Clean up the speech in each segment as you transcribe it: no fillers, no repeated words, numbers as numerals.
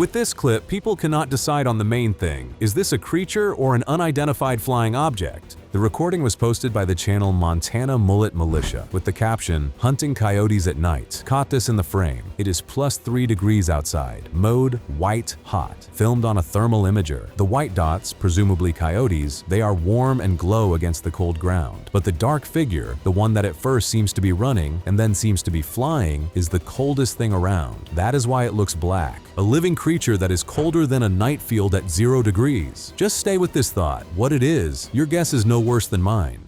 With this clip, people cannot decide on the main thing. Is this a creature or an unidentified flying object? The recording was posted by the channel Montana Mullet Militia with the caption, "Hunting coyotes at night. Caught this in the frame. It is +3 degrees outside. Mode, white, hot. Filmed on a thermal imager. The white dots, presumably coyotes, they are warm and glow against the cold ground. But the dark figure, the one that at first seems to be running and then seems to be flying, is the coldest thing around. That is why it looks black. A living creature that is colder than a night field at 0 degrees. Just stay with this thought. What it is, your guess is no worse than mine.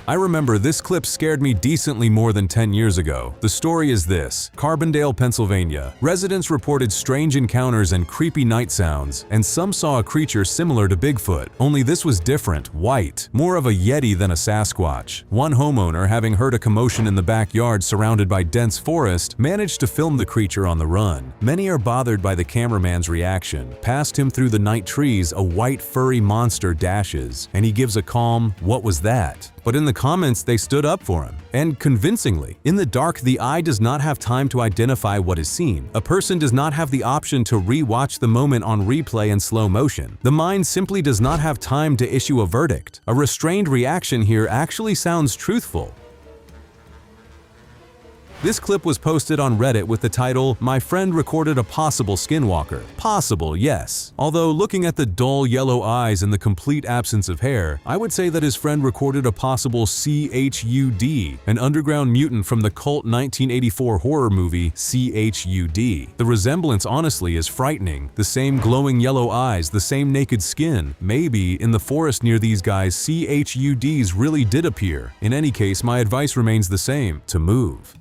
I remember this clip scared me decently more than 10 years ago. The story is this: Carbondale, Pennsylvania. Residents reported strange encounters and creepy night sounds, and some saw a creature similar to Bigfoot, only this was different, white, more of a Yeti than a Sasquatch. One homeowner, having heard a commotion in the backyard surrounded by dense forest, managed to film the creature on the run. Many are bothered by the cameraman's reaction. Past him through the night trees, a white furry monster dashes, and he gives a calm, "What was that?" But in the comments, they stood up for him, and convincingly. In the dark, the eye does not have time to identify what is seen. A person does not have the option to re-watch the moment on replay in slow motion. The mind simply does not have time to issue a verdict. A restrained reaction here actually sounds truthful. This clip was posted on Reddit with the title, "My friend recorded a possible skinwalker." Possible, yes. Although looking at the dull yellow eyes and the complete absence of hair, I would say that his friend recorded a possible CHUD, an underground mutant from the cult 1984 horror movie CHUD. The resemblance honestly is frightening. The same glowing yellow eyes, the same naked skin. Maybe in the forest near these guys, CHUDs really did appear. In any case, my advice remains the same: to move.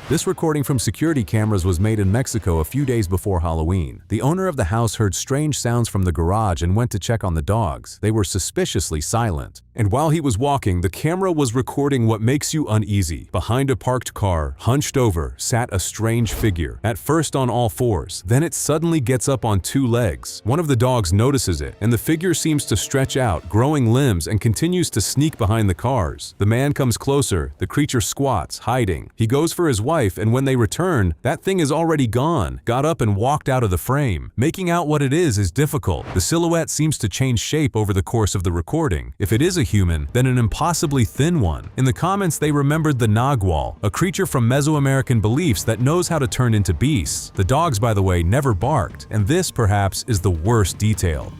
This recording from security cameras was made in Mexico a few days before Halloween. The owner of the house heard strange sounds from the garage and went to check on the dogs. They were suspiciously silent. And while he was walking, the camera was recording what makes you uneasy. Behind a parked car, hunched over, sat a strange figure. At first on all fours, then it suddenly gets up on 2 legs. One of the dogs notices it, and the figure seems to stretch out, growing limbs, and continues to sneak behind the cars. The man comes closer. The creature squats, hiding. He goes for his wife, and when they return, that thing is already gone, got up and walked out of the frame. Making out what it is difficult. The silhouette seems to change shape over the course of the recording. If it is a human, then an impossibly thin one. In the comments, they remembered the Nagual, a creature from Mesoamerican beliefs that knows how to turn into beasts. The dogs, by the way, never barked, and this, perhaps, is the worst detail.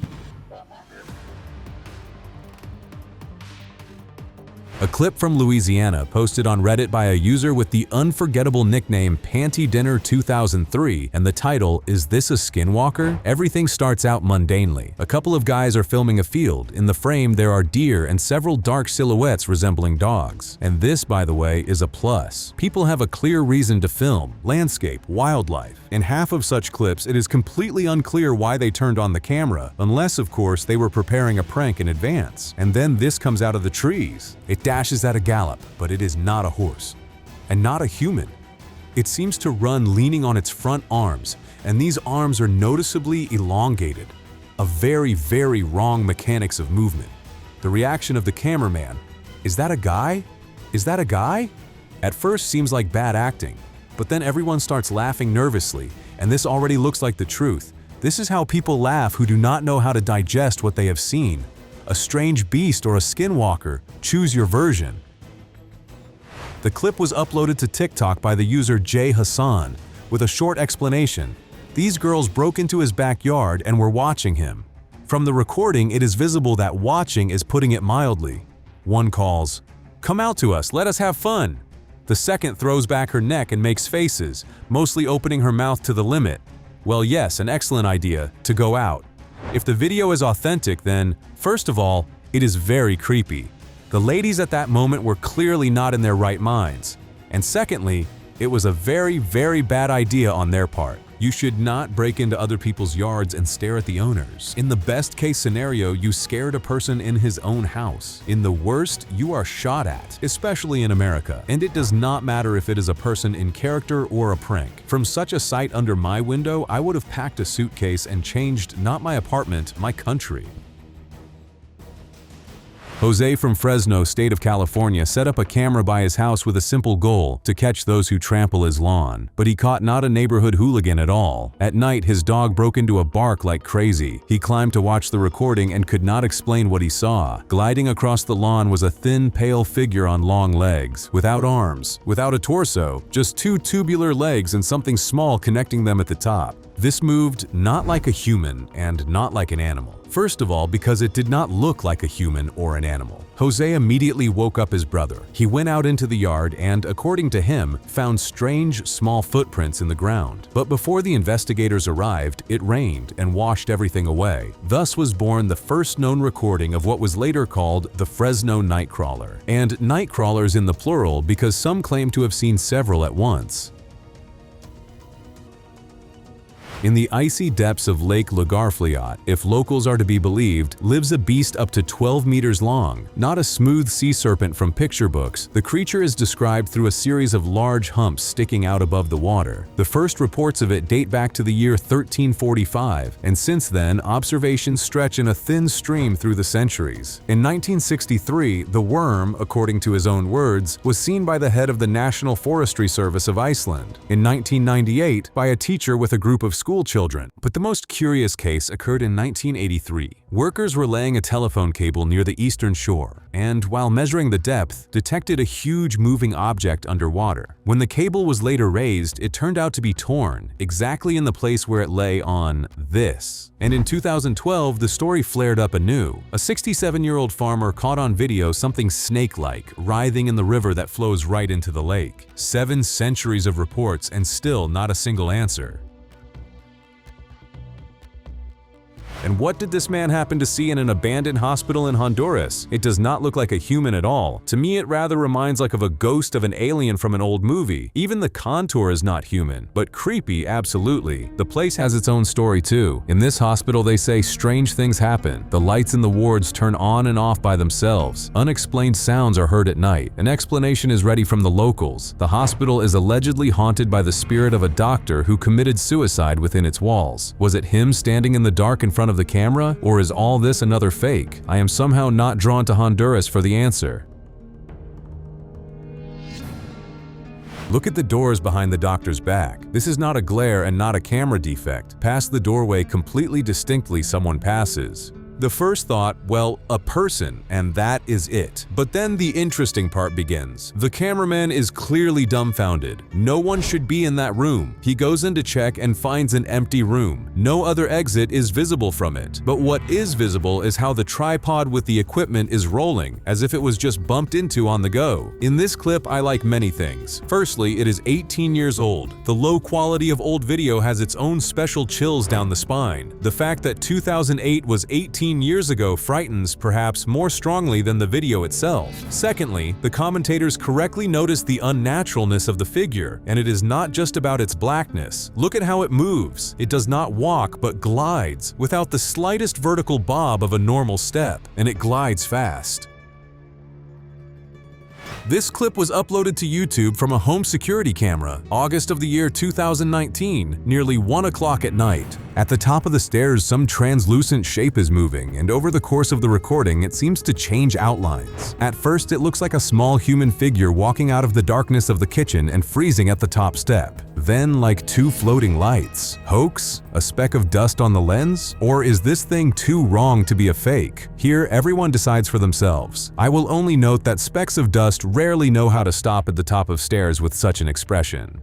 A clip from Louisiana posted on Reddit by a user with the unforgettable nickname Panty Dinner 2003, and the title, "Is this a skinwalker?" Everything starts out mundanely. A couple of guys are filming a field. In the frame, there are deer and several dark silhouettes resembling dogs. And this, by the way, is a plus. People have a clear reason to film: landscape, wildlife. In half of such clips, it is completely unclear why they turned on the camera, unless, of course, they were preparing a prank in advance. And then this comes out of the trees. It dashes at a gallop, but it is not a horse, and not a human. It seems to run leaning on its front arms, and these arms are noticeably elongated. A very, very wrong mechanics of movement. The reaction of the cameraman: "Is that a guy? Is that a guy?" At first seems like bad acting, but then everyone starts laughing nervously, and this already looks like the truth. This is how people laugh who do not know how to digest what they have seen. A strange beast or a skinwalker, choose your version. The clip was uploaded to TikTok by the user J Hassan with a short explanation. These girls broke into his backyard and were watching him. From the recording, it is visible that watching is putting it mildly. One calls, "Come out to us, let us have fun." The second throws back her neck and makes faces, mostly opening her mouth to the limit. Well, yes, an excellent idea, to go out. If the video is authentic, then, first of all, it is very creepy. The ladies at that moment were clearly not in their right minds. And secondly, it was a very, very bad idea on their part. You should not break into other people's yards and stare at the owners. In the best case scenario, you scared a person in his own house. In the worst, you are shot at, especially in America. And it does not matter if it is a person in character or a prank. From such a sight under my window, I would have packed a suitcase and changed not my apartment, my country. Jose from Fresno, state of California, set up a camera by his house with a simple goal: to catch those who trample his lawn. But he caught not a neighborhood hooligan at all. At night, his dog broke into a bark like crazy. He climbed to watch the recording and could not explain what he saw. Gliding across the lawn was a thin, pale figure on long legs, without arms, without a torso, just two tubular legs and something small connecting them at the top. This moved not like a human and not like an animal. First of all, because it did not look like a human or an animal. Jose immediately woke up his brother. He went out into the yard and, according to him, found strange, small footprints in the ground. But before the investigators arrived, it rained and washed everything away. Thus was born the first known recording of what was later called the Fresno Nightcrawler. And nightcrawlers in the plural because some claim to have seen several at once. In the icy depths of Lake Lagarfliot, if locals are to be believed, lives a beast up to 12 meters long. Not a smooth sea serpent from picture books, the creature is described through a series of large humps sticking out above the water. The first reports of it date back to the year 1345, and since then, observations stretch in a thin stream through the centuries. In 1963, the worm, according to his own words, was seen by the head of the National Forestry Service of Iceland. In 1998, by a teacher with a group of school children. But the most curious case occurred in 1983. Workers were laying a telephone cable near the eastern shore, and while measuring the depth, detected a huge moving object underwater. When the cable was later raised, it turned out to be torn, exactly in the place where it lay on this. And in 2012, the story flared up anew. A 67-year-old farmer caught on video something snake-like writhing in the river that flows right into the lake. 7 centuries of reports and still not a single answer. And what did this man happen to see in an abandoned hospital in Honduras? It does not look like a human at all. To me, it rather reminds like of a ghost of an alien from an old movie. Even the contour is not human, but creepy, absolutely. The place has its own story too. In this hospital, they say strange things happen. The lights in the wards turn on and off by themselves. Unexplained sounds are heard at night. An explanation is ready from the locals. The hospital is allegedly haunted by the spirit of a doctor who committed suicide within its walls. Was it him standing in the dark in front of the camera, or is all this another fake? I am somehow not drawn to Honduras for the answer. Look at the doors behind the doctor's back. This is not a glare and not a camera defect. Past the doorway completely distinctly someone passes. The first thought, well, a person, and that is it. But then the interesting part begins. The cameraman is clearly dumbfounded. No one should be in that room. He goes in to check and finds an empty room. No other exit is visible from it. But what is visible is how the tripod with the equipment is rolling, as if it was just bumped into on the go. In this clip, I like many things. Firstly, it is 18 years old. The low quality of old video has its own special chills down the spine. The fact that 2008 was 18 years ago frightens perhaps more strongly than the video itself. Secondly, the commentators correctly noticed the unnaturalness of the figure, and it is not just about its blackness. Look at how it moves. It does not walk but glides, without the slightest vertical bob of a normal step, and it glides fast. This clip was uploaded to YouTube from a home security camera, August of the year 2019, nearly 1 o'clock at night. At the top of the stairs, some translucent shape is moving, and over the course of the recording, it seems to change outlines. At first, it looks like a small human figure walking out of the darkness of the kitchen and freezing at the top step. Then, like 2 floating lights. Hoax? A speck of dust on the lens? Or is this thing too wrong to be a fake? Here, everyone decides for themselves. I will only note that specks of dust rarely know how to stop at the top of stairs with such an expression.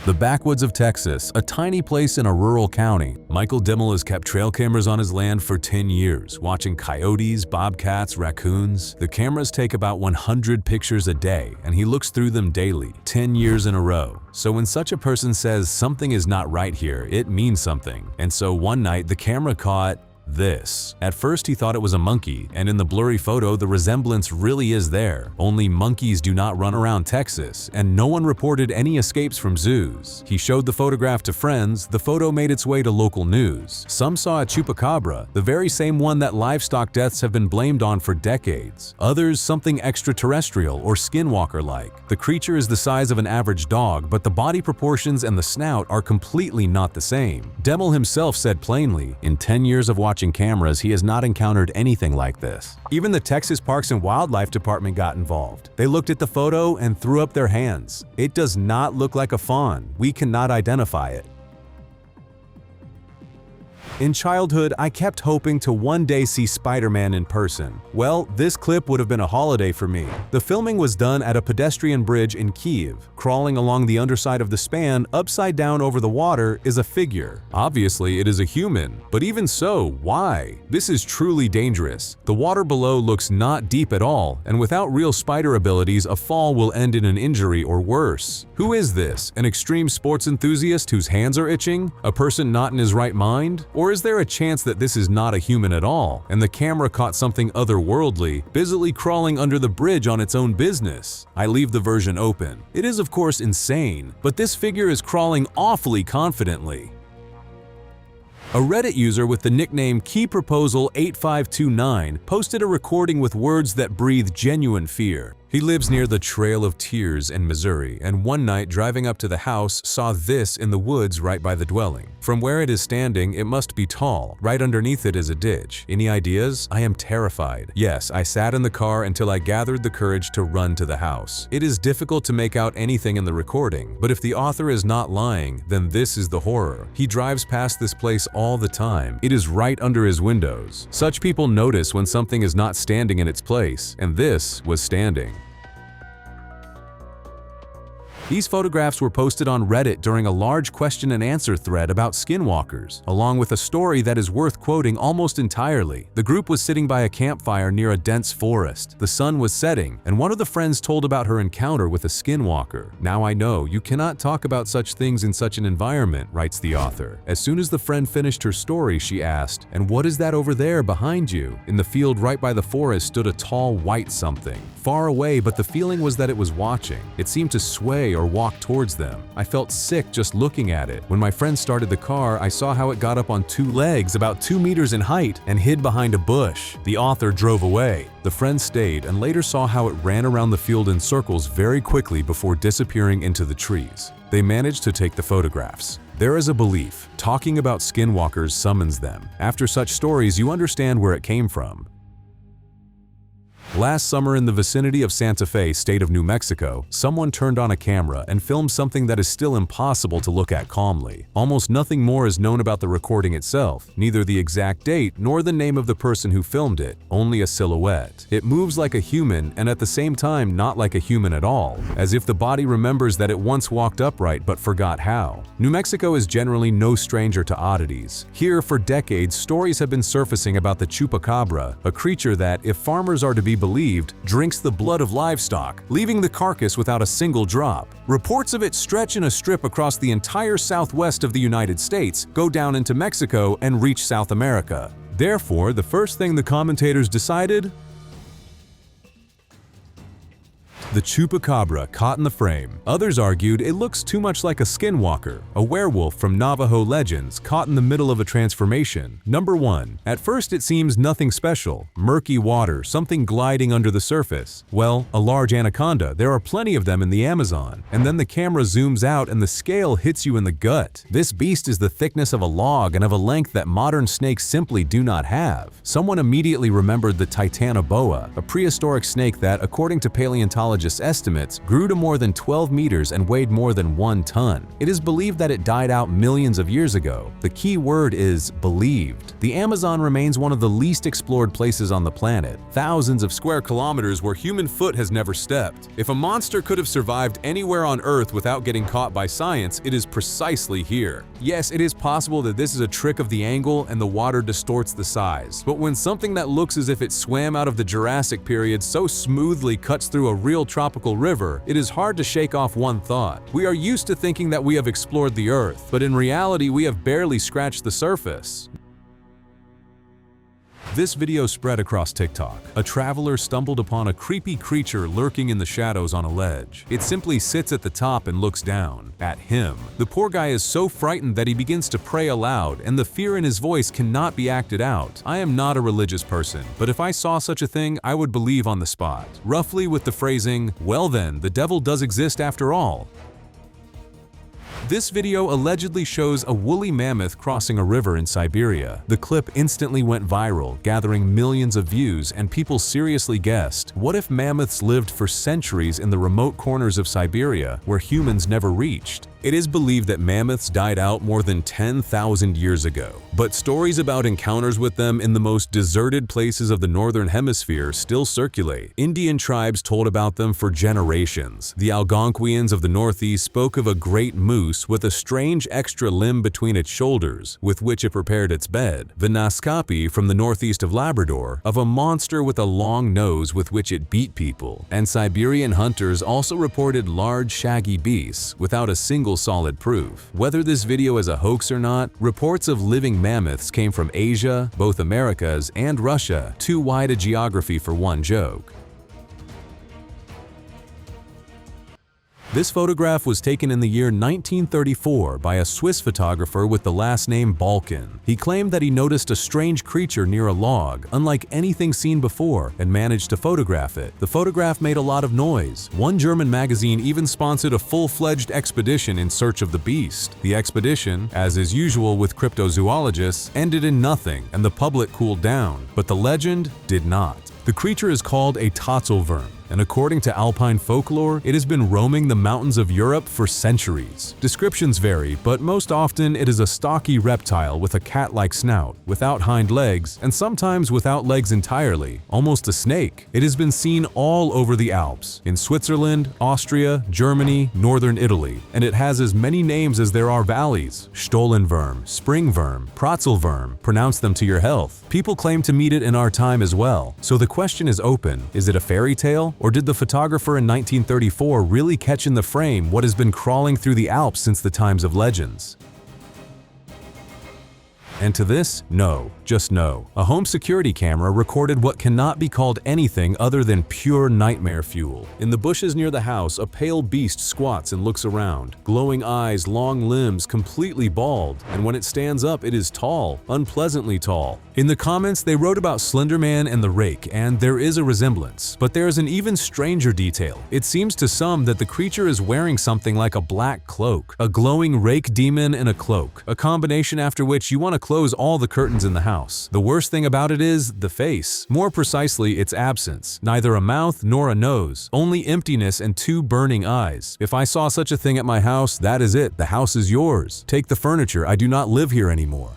The backwoods of Texas, a tiny place in a rural county. Michael Dimmel has kept trail cameras on his land for 10 years, watching coyotes, bobcats, raccoons. The cameras take about 100 pictures a day, and he looks through them daily, 10 years in a row. So when such a person says something is not right here, it means something. And so one night, the camera caught this. At first he thought it was a monkey, and in the blurry photo the resemblance really is there. Only monkeys do not run around Texas, and no one reported any escapes from zoos. He showed the photograph to friends. The photo made its way to local news. Some saw a chupacabra, the very same one that livestock deaths have been blamed on for decades. Others something extraterrestrial or skinwalker-like. The creature is the size of an average dog, but the body proportions and the snout are completely not the same. Dimmel himself said plainly, "In 10 years of watching watching cameras, he has not encountered anything like this. Even the Texas Parks and Wildlife Department got involved. They looked at the photo and threw up their hands. It does not look like a fawn. We cannot identify it. In childhood, I kept hoping to one day see Spider-Man in person. Well, this clip would have been a holiday for me. The filming was done at a pedestrian bridge in Kyiv. Crawling along the underside of the span, upside down over the water, is a figure. Obviously, it is a human, but even so, why? This is truly dangerous. The water below looks not deep at all, and without real spider abilities, a fall will end in an injury or worse. Who is this? An extreme sports enthusiast whose hands are itching? A person not in his right mind? Or is there a chance that this is not a human at all, and the camera caught something otherworldly, busily crawling under the bridge on its own business? I leave the version open. It is of course insane, but this figure is crawling awfully confidently. A Reddit user with the nickname KeyProposal8529 posted a recording with words that breathe genuine fear. He lives near the Trail of Tears in Missouri, and one night driving up to the house saw this in the woods right by the dwelling. From where it is standing, it must be tall. Right underneath it is a ditch. Any ideas? I am terrified. Yes, I sat in the car until I gathered the courage to run to the house. It is difficult to make out anything in the recording, but if the author is not lying, then this is the horror. He drives past this place all the time. It is right under his windows. Such people notice when something is not standing in its place, and this was standing. These photographs were posted on Reddit during a large question and answer thread about skinwalkers, along with a story that is worth quoting almost entirely. The group was sitting by a campfire near a dense forest. The sun was setting, and one of the friends told about her encounter with a skinwalker. "Now I know you cannot talk about such things in such an environment," writes the author. As soon as the friend finished her story, she asked, "And what is that over there behind you?" In the field right by the forest stood a tall white something. Far away, but the feeling was that it was watching. It seemed to sway or walk towards them. I felt sick just looking at it. When my friend started the car, I saw how it got up on two legs about 2 meters in height and hid behind a bush. The author drove away. The friend stayed and later saw how it ran around the field in circles very quickly before disappearing into the trees. They managed to take the photographs. There is a belief. Talking about skinwalkers summons them. After such stories, you understand where it came from. Last summer in the vicinity of Santa Fe, state of New Mexico, someone turned on a camera and filmed something that is still impossible to look at calmly. Almost nothing more is known about the recording itself, neither the exact date nor the name of the person who filmed it, only a silhouette. It moves like a human and at the same time not like a human at all, as if the body remembers that it once walked upright but forgot how. New Mexico is generally no stranger to oddities. Here, for decades, stories have been surfacing about the chupacabra, a creature that, if farmers are to be believed, drinks the blood of livestock, leaving the carcass without a single drop. Reports of it stretch in a strip across the entire southwest of the United States, go down into Mexico, and reach South America. Therefore, the first thing the commentators decided: the chupacabra caught in the frame. Others argued it looks too much like a skinwalker, a werewolf from Navajo legends caught in the middle of a transformation. Number 1. At first it seems nothing special. Murky water, something gliding under the surface. Well, a large anaconda, there are plenty of them in the Amazon. And then the camera zooms out and the scale hits you in the gut. This beast is the thickness of a log and of a length that modern snakes simply do not have. Someone immediately remembered the titanoboa, a prehistoric snake that, according to paleontologists' estimates, grew to more than 12 meters and weighed more than 1 ton. It is believed that it died out millions of years ago. The key word is believed. The Amazon remains one of the least explored places on the planet, thousands of square kilometers where human foot has never stepped. If a monster could have survived anywhere on Earth without getting caught by science, it is precisely here. Yes, it is possible that this is a trick of the angle and the water distorts the size, but when something that looks as if it swam out of the Jurassic period so smoothly cuts through a real tropical river, it is hard to shake off one thought. We are used to thinking that we have explored the Earth, but in reality we have barely scratched the surface. This video spread across TikTok. A traveler stumbled upon a creepy creature lurking in the shadows on a ledge. It simply sits at the top and looks down at him. The poor guy is so frightened that he begins to pray aloud, and the fear in his voice cannot be acted out. I am not a religious person, but if I saw such a thing, I would believe on the spot. Roughly with the phrasing, "Well then, the devil does exist after all." This video allegedly shows a woolly mammoth crossing a river in Siberia. The clip instantly went viral, gathering millions of views, and people seriously guessed, what if mammoths lived for centuries in the remote corners of Siberia where humans never reached? It is believed that mammoths died out more than 10,000 years ago, but stories about encounters with them in the most deserted places of the northern hemisphere still circulate. Indian tribes told about them for generations. The Algonquians of the northeast spoke of a great moose with a strange extra limb between its shoulders, with which it prepared its bed. The Naskapi from the northeast of Labrador of a monster with a long nose with which it beat people. And Siberian hunters also reported large shaggy beasts without a single solid proof. Whether this video is a hoax or not, reports of living mammoths came from Asia, both Americas, and Russia, too wide a geography for one joke. This photograph was taken in the year 1934 by a Swiss photographer with the last name Balkan. He claimed that he noticed a strange creature near a log, unlike anything seen before, and managed to photograph it. The photograph made a lot of noise. One German magazine even sponsored a full-fledged expedition in search of the beast. The expedition, as is usual with cryptozoologists, ended in nothing, and the public cooled down. But the legend did not. The creature is called a Totzelwurm, and according to alpine folklore, it has been roaming the mountains of Europe for centuries. Descriptions vary, but most often it is a stocky reptile with a cat-like snout, without hind legs, and sometimes without legs entirely, almost a snake. It has been seen all over the Alps, in Switzerland, Austria, Germany, northern Italy, and it has as many names as there are valleys: Stollenwurm, Springwurm, Protzelwurm, pronounce them to your health. People claim to meet it in our time as well, so the question is open: is it a fairy tale? Or did the photographer in 1934 really catch in the frame what has been crawling through the Alps since the times of legends? And to this, no, just no. A home security camera recorded what cannot be called anything other than pure nightmare fuel. In the bushes near the house, a pale beast squats and looks around. Glowing eyes, long limbs, completely bald, and when it stands up, it is tall, unpleasantly tall. In the comments, they wrote about Slenderman and the Rake, and there is a resemblance. But there is an even stranger detail. It seems to some that the creature is wearing something like a black cloak. A glowing rake demon in a cloak. A combination after which you want to close all the curtains in the house. The worst thing about it is the face. More precisely, its absence. Neither a mouth nor a nose. Only emptiness and two burning eyes. If I saw such a thing at my house, that is it. The house is yours. Take the furniture. I do not live here anymore.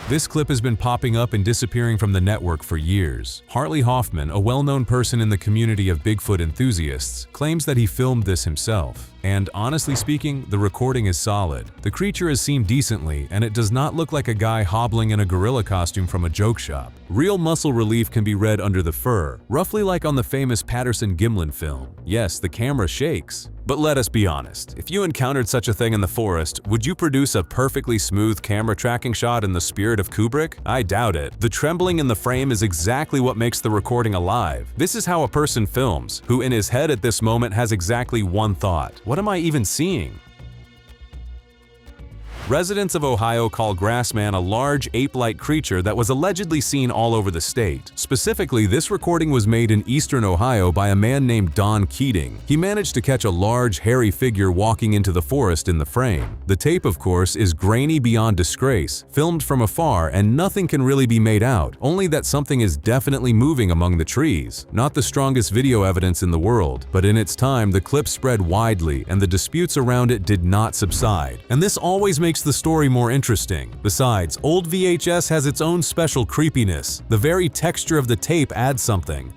This clip has been popping up and disappearing from the network for years. Hartley Hoffman, a well-known person in the community of Bigfoot enthusiasts, claims that he filmed this himself. And honestly speaking, the recording is solid. The creature is seen decently, and it does not look like a guy hobbling in a gorilla costume from a joke shop. Real muscle relief can be read under the fur, roughly like on the famous Patterson-Gimlin film. Yes, the camera shakes. But let us be honest, if you encountered such a thing in the forest, would you produce a perfectly smooth camera tracking shot in the spirit of Kubrick? I doubt it. The trembling in the frame is exactly what makes the recording alive. This is how a person films, who in his head at this moment has exactly one thought: what am I even seeing? Residents of Ohio call Grassman a large ape-like creature that was allegedly seen all over the state. Specifically, this recording was made in eastern Ohio by a man named Don Keating. He managed to catch a large, hairy figure walking into the forest in the frame. The tape, of course, is grainy beyond disgrace, filmed from afar, and nothing can really be made out, only that something is definitely moving among the trees. Not the strongest video evidence in the world, but in its time, the clip spread widely, and the disputes around it did not subside. And this always makes the story more interesting. Besides, old VHS has its own special creepiness. The very texture of the tape adds something.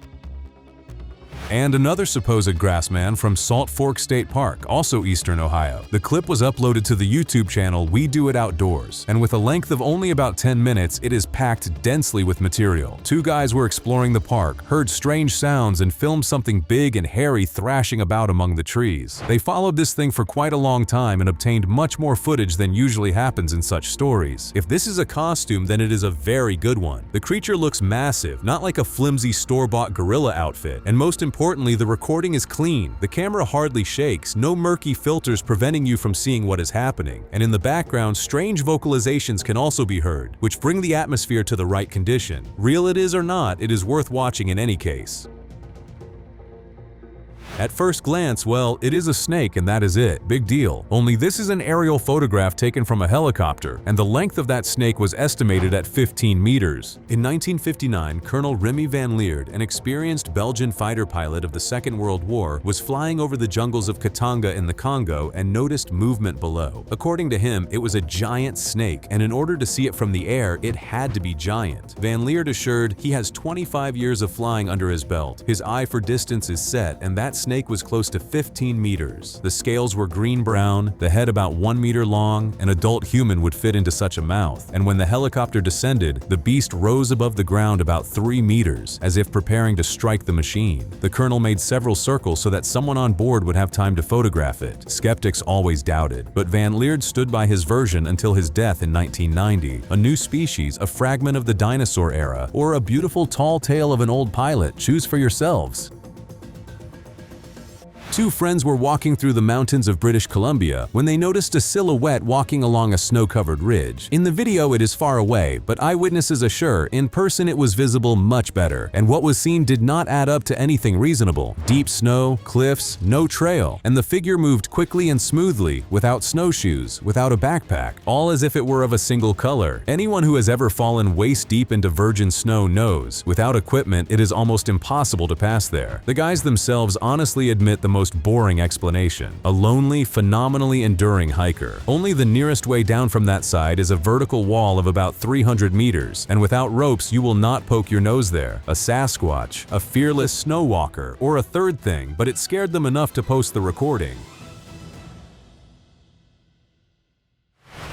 And another supposed Grassman from Salt Fork State Park, also eastern Ohio. The clip was uploaded to the YouTube channel We Do It Outdoors, and with a length of only about 10 minutes, it is packed densely with material. Two guys were exploring the park, heard strange sounds, and filmed something big and hairy thrashing about among the trees. They followed this thing for quite a long time and obtained much more footage than usually happens in such stories. If this is a costume, then it is a very good one. The creature looks massive, not like a flimsy store-bought gorilla outfit, and most importantly, the recording is clean. The camera hardly shakes, no murky filters preventing you from seeing what is happening. And in the background, strange vocalizations can also be heard, which bring the atmosphere to the right condition. Real it is or not, it is worth watching in any case. At first glance, well, it is a snake and that is it. Big deal. Only this is an aerial photograph taken from a helicopter, and the length of that snake was estimated at 15 meters. In 1959, Colonel Remy van Leerd, an experienced Belgian fighter pilot of the Second World War, was flying over the jungles of Katanga in the Congo and noticed movement below. According to him, it was a giant snake, and in order to see it from the air, it had to be giant. Van Leerd assured he has 25 years of flying under his belt. His eye for distance is set, and that snake was close to 15 meters. The scales were green-brown, the head about 1 meter long. An adult human would fit into such a mouth, and when the helicopter descended, the beast rose above the ground about 3 meters, as if preparing to strike the machine. The colonel made several circles so that someone on board would have time to photograph it. Skeptics always doubted, but Van Leerd stood by his version until his death in 1990. A new species, a fragment of the dinosaur era, or a beautiful tall tale of an old pilot? Choose for yourselves. Two friends were walking through the mountains of British Columbia when they noticed a silhouette walking along a snow-covered ridge. In the video, it is far away, but eyewitnesses assure in person it was visible much better, and what was seen did not add up to anything reasonable. Deep snow, cliffs, no trail, and the figure moved quickly and smoothly, without snowshoes, without a backpack, all as if it were of a single color. Anyone who has ever fallen waist-deep into virgin snow knows, without equipment, it is almost impossible to pass there. The guys themselves honestly admit the most boring explanation: a lonely, phenomenally enduring hiker. Only the nearest way down from that side is a vertical wall of about 300 meters, and without ropes you will not poke your nose there. A Sasquatch, a fearless snow walker, or a third thing, but it scared them enough to post the recording.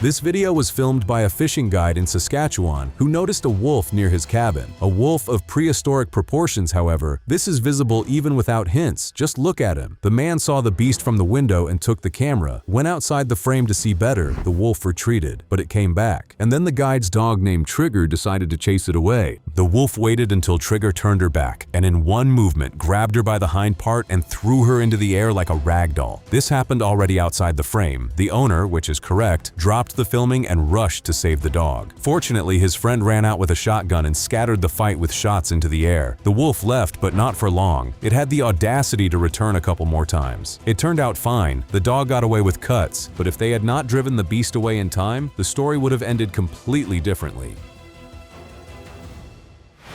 This video was filmed by a fishing guide in Saskatchewan who noticed a wolf near his cabin. A wolf of prehistoric proportions, however. This is visible even without hints. Just look at him. The man saw the beast from the window and took the camera. Went outside the frame to see better. The wolf retreated, but it came back. And then the guide's dog named Trigger decided to chase it away. The wolf waited until Trigger turned her back, and in one movement grabbed her by the hind part and threw her into the air like a rag doll. This happened already outside the frame. The owner, which is correct, dropped the filming and rushed to save the dog. Fortunately, his friend ran out with a shotgun and scattered the fight with shots into the air. The wolf left, but not for long. It had the audacity to return a couple more times. It turned out fine. The dog got away with cuts, but if they had not driven the beast away in time, the story would have ended completely differently.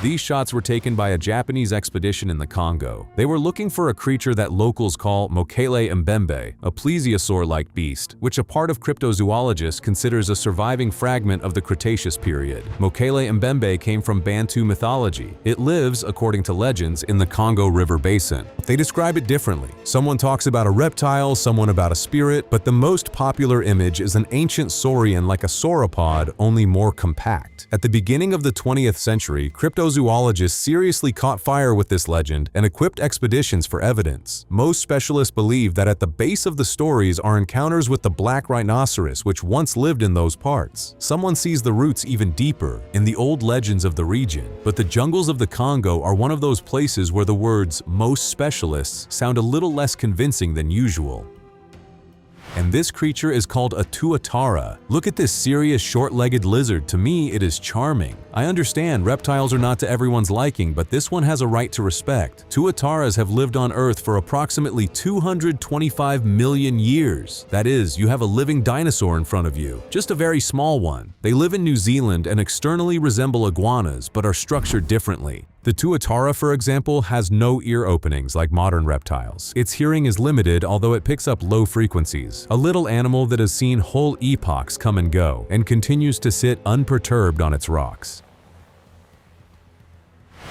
These shots were taken by a Japanese expedition in the Congo. They were looking for a creature that locals call Mokele mbembe, a plesiosaur-like beast, which a part of cryptozoologists considers a surviving fragment of the Cretaceous period. Mokele mbembe came from Bantu mythology. It lives, according to legends, in the Congo River basin. They describe it differently. Someone talks about a reptile, someone about a spirit, but the most popular image is an ancient saurian like a sauropod, only more compact. At the beginning of the 20th century, cryptozoologists seriously caught fire with this legend and equipped expeditions for evidence. Most specialists believe that at the base of the stories are encounters with the black rhinoceros which once lived in those parts. Someone sees the roots even deeper, in the old legends of the region. But the jungles of the Congo are one of those places where the words "most specialists" sound a little less convincing than usual. And this creature is called a tuatara. Look at this serious short-legged lizard. To me, it is charming. I understand reptiles are not to everyone's liking, but this one has a right to respect. Tuataras have lived on Earth for approximately 225 million years. That is, you have a living dinosaur in front of you, just a very small one. They live in New Zealand and externally resemble iguanas, but are structured differently. The tuatara, for example, has no ear openings like modern reptiles. Its hearing is limited, although it picks up low frequencies. A little animal that has seen whole epochs come and go, and continues to sit unperturbed on its rocks.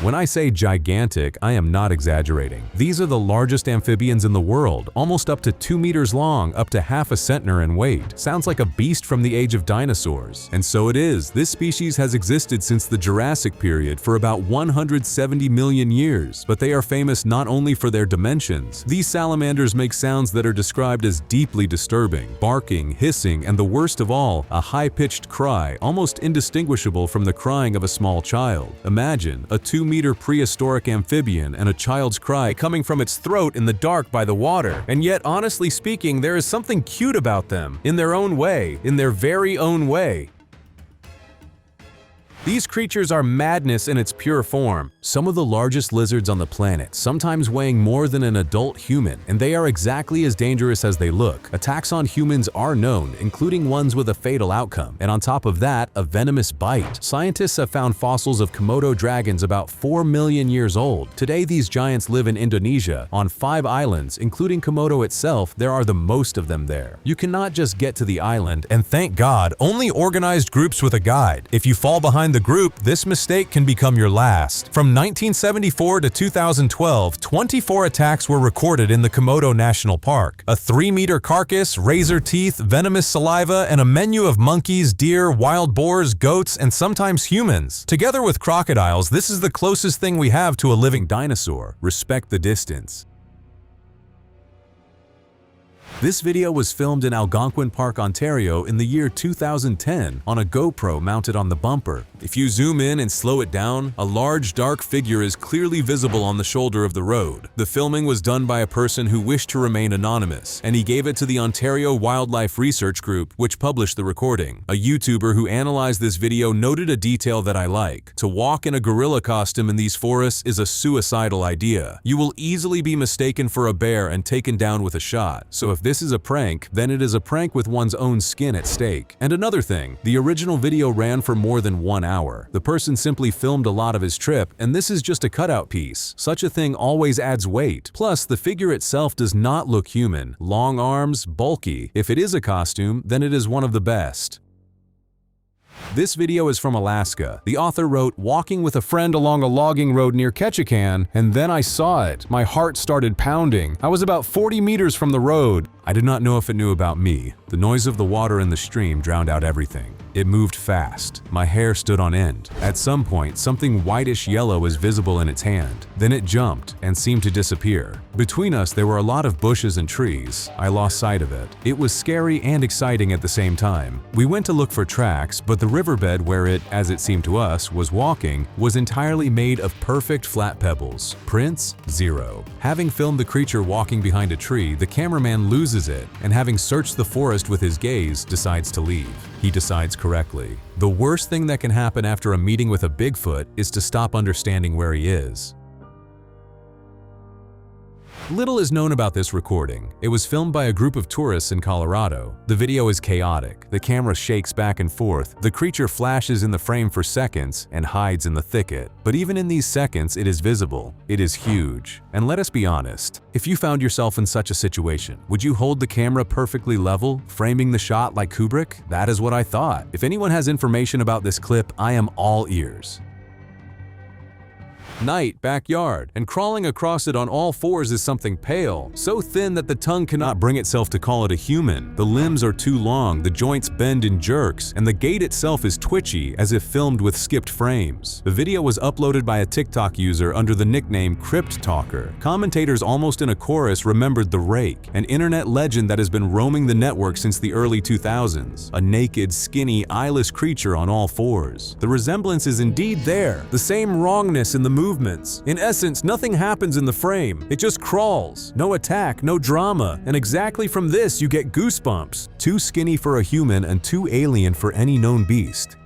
When I say gigantic, I am not exaggerating. These are the largest amphibians in the world, almost up to 2 meters long, up to half a centner in weight. Sounds like a beast from the age of dinosaurs. And so it is. This species has existed since the Jurassic period for about 170 million years, but they are famous not only for their dimensions. These salamanders make sounds that are described as deeply disturbing, barking, hissing, and the worst of all, a high-pitched cry, almost indistinguishable from the crying of a small child. Imagine a 2-meter prehistoric amphibian and a child's cry coming from its throat in the dark by the water. And yet, honestly speaking, there is something cute about them, in their own way, in their very own way. These creatures are madness in its pure form. Some of the largest lizards on the planet, sometimes weighing more than an adult human, and they are exactly as dangerous as they look. Attacks on humans are known, including ones with a fatal outcome, and on top of that, a venomous bite. Scientists have found fossils of Komodo dragons about 4 million years old. Today, these giants live in Indonesia. On 5 islands, including Komodo itself, there are the most of them there. You cannot just get to the island, and thank God, only organized groups with a guide. If you fall behind the group, this mistake can become your last. From 1974 to 2012, 24 attacks were recorded in the Komodo National Park. A 3-meter carcass, razor teeth, venomous saliva, and a menu of monkeys, deer, wild boars, goats, and sometimes humans. Together with crocodiles, this is the closest thing we have to a living dinosaur. Respect the distance. This video was filmed in Algonquin Park, Ontario in the year 2010 on a GoPro mounted on the bumper. If you zoom in and slow it down, a large dark figure is clearly visible on the shoulder of the road. The filming was done by a person who wished to remain anonymous, and he gave it to the Ontario Wildlife Research Group, which published the recording. A YouTuber who analyzed this video noted a detail that I like. To walk in a gorilla costume in these forests is a suicidal idea. You will easily be mistaken for a bear and taken down with a shot. So if this is a prank, then it is a prank with one's own skin at stake. And another thing, the original video ran for more than 1 hour. The person simply filmed a lot of his trip, and this is just a cutout piece. Such a thing always adds weight. Plus, the figure itself does not look human. Long arms, bulky. If it is a costume, then it is one of the best. This video is from Alaska. The author wrote, "Walking with a friend along a logging road near Ketchikan, and then I saw it. My heart started pounding. I was about 40 meters from the road. I did not know if it knew about me. The noise of the water in the stream drowned out everything. It moved fast. My hair stood on end. At some point, something whitish yellow was visible in its hand. Then it jumped and seemed to disappear. Between us, there were a lot of bushes and trees. I lost sight of it. It was scary and exciting at the same time. We went to look for tracks, but the riverbed where it, as it seemed to us, was walking, was entirely made of perfect flat pebbles. Prints? Zero. Having filmed the creature walking behind a tree, the cameraman loses it, and having searched the forest with his gaze, decides to leave. He decides correctly. The worst thing that can happen after a meeting with a Bigfoot is to stop understanding where he is. Little is known about this recording. It was filmed by a group of tourists in Colorado. The video is chaotic. The camera shakes back and forth. The creature flashes in the frame for seconds and hides in the thicket. But even in these seconds, it is visible. It is huge. And let us be honest, if you found yourself in such a situation, would you hold the camera perfectly level, framing the shot like Kubrick? That is what I thought. If anyone has information about this clip, I am all ears. Night, backyard, and crawling across it on all fours is something pale, so thin that the tongue cannot bring itself to call it a human. The limbs are too long, the joints bend in jerks, and the gait itself is twitchy, as if filmed with skipped frames. The video was uploaded by a TikTok user under the nickname Crypt Talker. Commentators almost in a chorus remembered the Rake, an internet legend that has been roaming the network since the early 2000s. A naked, skinny, eyeless creature on all fours. The resemblance is indeed there, the same wrongness in the movements. In essence, nothing happens in the frame. It just crawls. No attack, no drama. And exactly from this, you get goosebumps. Too skinny for a human and too alien for any known beast.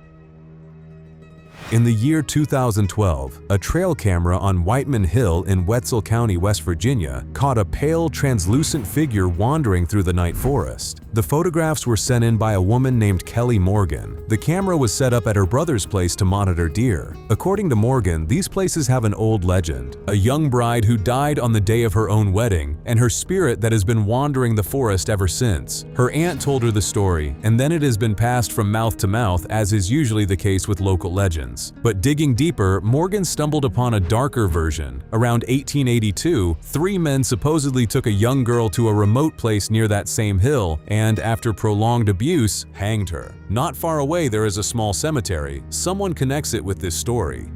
In the year 2012, a trail camera on Whiteman Hill in Wetzel County, West Virginia, caught a pale, translucent figure wandering through the night forest. The photographs were sent in by a woman named Kelly Morgan. The camera was set up at her brother's place to monitor deer. According to Morgan, these places have an old legend. A young bride who died on the day of her own wedding, and her spirit that has been wandering the forest ever since. Her aunt told her the story, and then it has been passed from mouth to mouth, as is usually the case with local legends. But digging deeper, Morgan stumbled upon a darker version. Around 1882, 3 men supposedly took a young girl to a remote place near that same hill and, after prolonged abuse, hanged her. Not far away there is a small cemetery. Someone connects it with this story.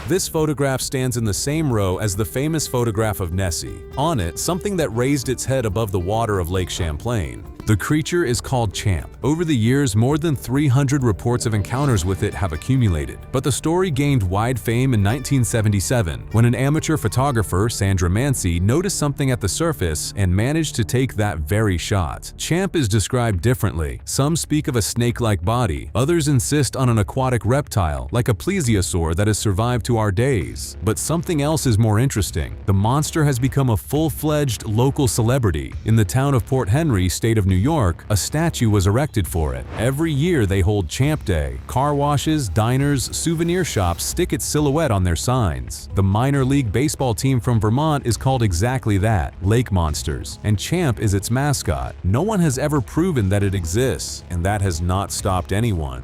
This photograph stands in the same row as the famous photograph of Nessie. On it, something that raised its head above the water of Lake Champlain. The creature is called Champ. Over the years, more than 300 reports of encounters with it have accumulated, but the story gained wide fame in 1977 when an amateur photographer, Sandra Mancy, noticed something at the surface and managed to take that very shot. Champ is described differently. Some speak of a snake-like body, others insist on an aquatic reptile, like a plesiosaur that has survived to our days. But something else is more interesting. The monster has become a full-fledged local celebrity. In the town of Port Henry, state of New York, a statue was erected for it. Every year they hold Champ Day. Car washes, diners, souvenir shops stick its silhouette on their signs. The minor league baseball team from Vermont is called exactly that, Lake Monsters, and Champ is its mascot. No one has ever proven that it exists, and that has not stopped anyone.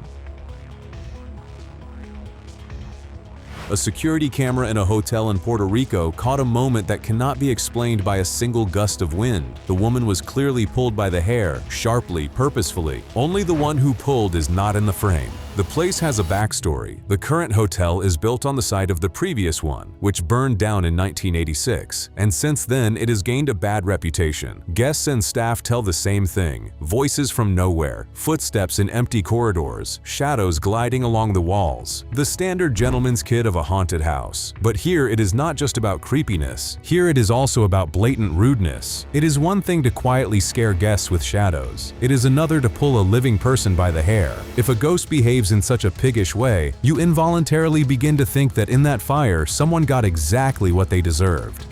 A security camera in a hotel in Puerto Rico caught a moment that cannot be explained by a single gust of wind. The woman was clearly pulled by the hair, sharply, purposefully. Only the one who pulled is not in the frame. The place has a backstory. The current hotel is built on the site of the previous one, which burned down in 1986, and since then it has gained a bad reputation. Guests and staff tell the same thing: voices from nowhere, footsteps in empty corridors, shadows gliding along the walls. The standard gentleman's kid of a haunted house. But here it is not just about creepiness. Here it is also about blatant rudeness. It is one thing to quietly scare guests with shadows. It is another to pull a living person by the hair. If a ghost behaves in such a piggish way, you involuntarily begin to think that in that fire, someone got exactly what they deserved.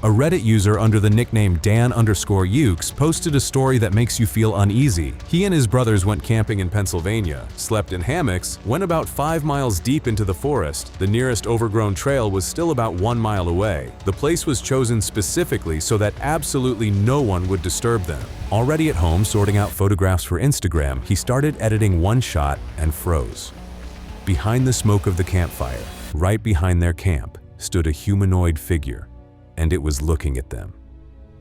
A Reddit user under the nickname Dan_Ukes posted a story that makes you feel uneasy. He and his brothers went camping in Pennsylvania, slept in hammocks, went about 5 miles deep into the forest. The nearest overgrown trail was still about 1 mile away. The place was chosen specifically so that absolutely no one would disturb them. Already at home sorting out photographs for Instagram, he started editing one shot and froze. Behind the smoke of the campfire, right behind their camp, stood a humanoid figure, and it was looking at them.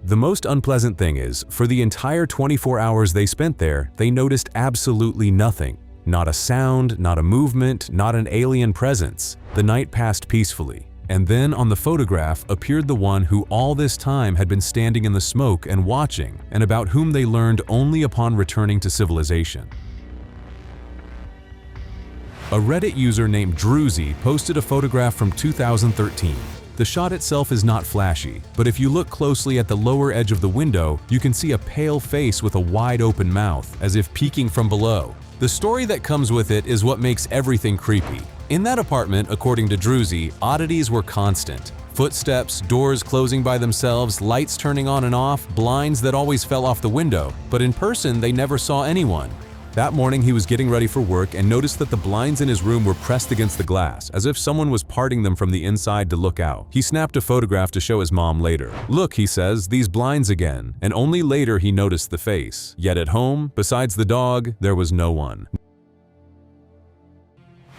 The most unpleasant thing is, for the entire 24 hours they spent there, they noticed absolutely nothing. Not a sound, not a movement, not an alien presence. The night passed peacefully. And then on the photograph appeared the one who all this time had been standing in the smoke and watching, and about whom they learned only upon returning to civilization. A Reddit user named Druzy posted a photograph from 2013. The shot itself is not flashy, but if you look closely at the lower edge of the window, you can see a pale face with a wide open mouth, as if peeking from below. The story that comes with it is what makes everything creepy. In that apartment, according to Druzy, oddities were constant. Footsteps, doors closing by themselves, lights turning on and off, blinds that always fell off the window, but in person they never saw anyone. That morning he was getting ready for work and noticed that the blinds in his room were pressed against the glass, as if someone was parting them from the inside to look out. He snapped a photograph to show his mom later. "Look," he says, "these blinds again," and only later he noticed the face. Yet at home, besides the dog, there was no one.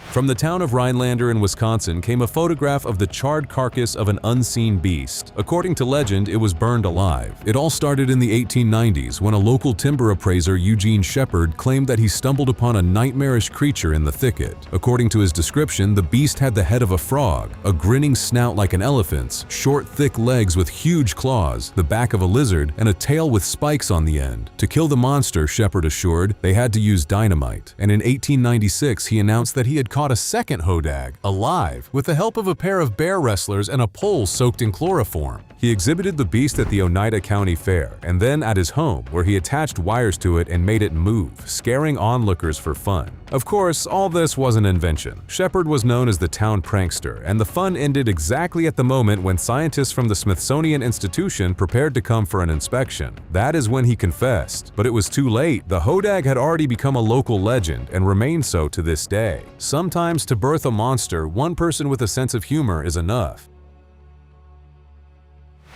From the town of Rhinelander in Wisconsin came a photograph of the charred carcass of an unseen beast. According to legend, it was burned alive. It all started in the 1890s when a local timber appraiser, Eugene Shepard, claimed that he stumbled upon a nightmarish creature in the thicket. According to his description, the beast had the head of a frog, a grinning snout like an elephant's, short, thick legs with huge claws, the back of a lizard, and a tail with spikes on the end. To kill the monster, Shepard assured, they had to use dynamite. And in 1896, he announced that he had caught a second hodag, alive, with the help of a pair of bear wrestlers and a pole soaked in chloroform. He exhibited the beast at the Oneida County Fair, and then at his home, where he attached wires to it and made it move, scaring onlookers for fun. Of course, all this was an invention. Shepard was known as the town prankster, and the fun ended exactly at the moment when scientists from the Smithsonian Institution prepared to come for an inspection. That is when he confessed. But it was too late. The hodag had already become a local legend and remains so to this day. Sometimes to birth a monster, one person with a sense of humor is enough.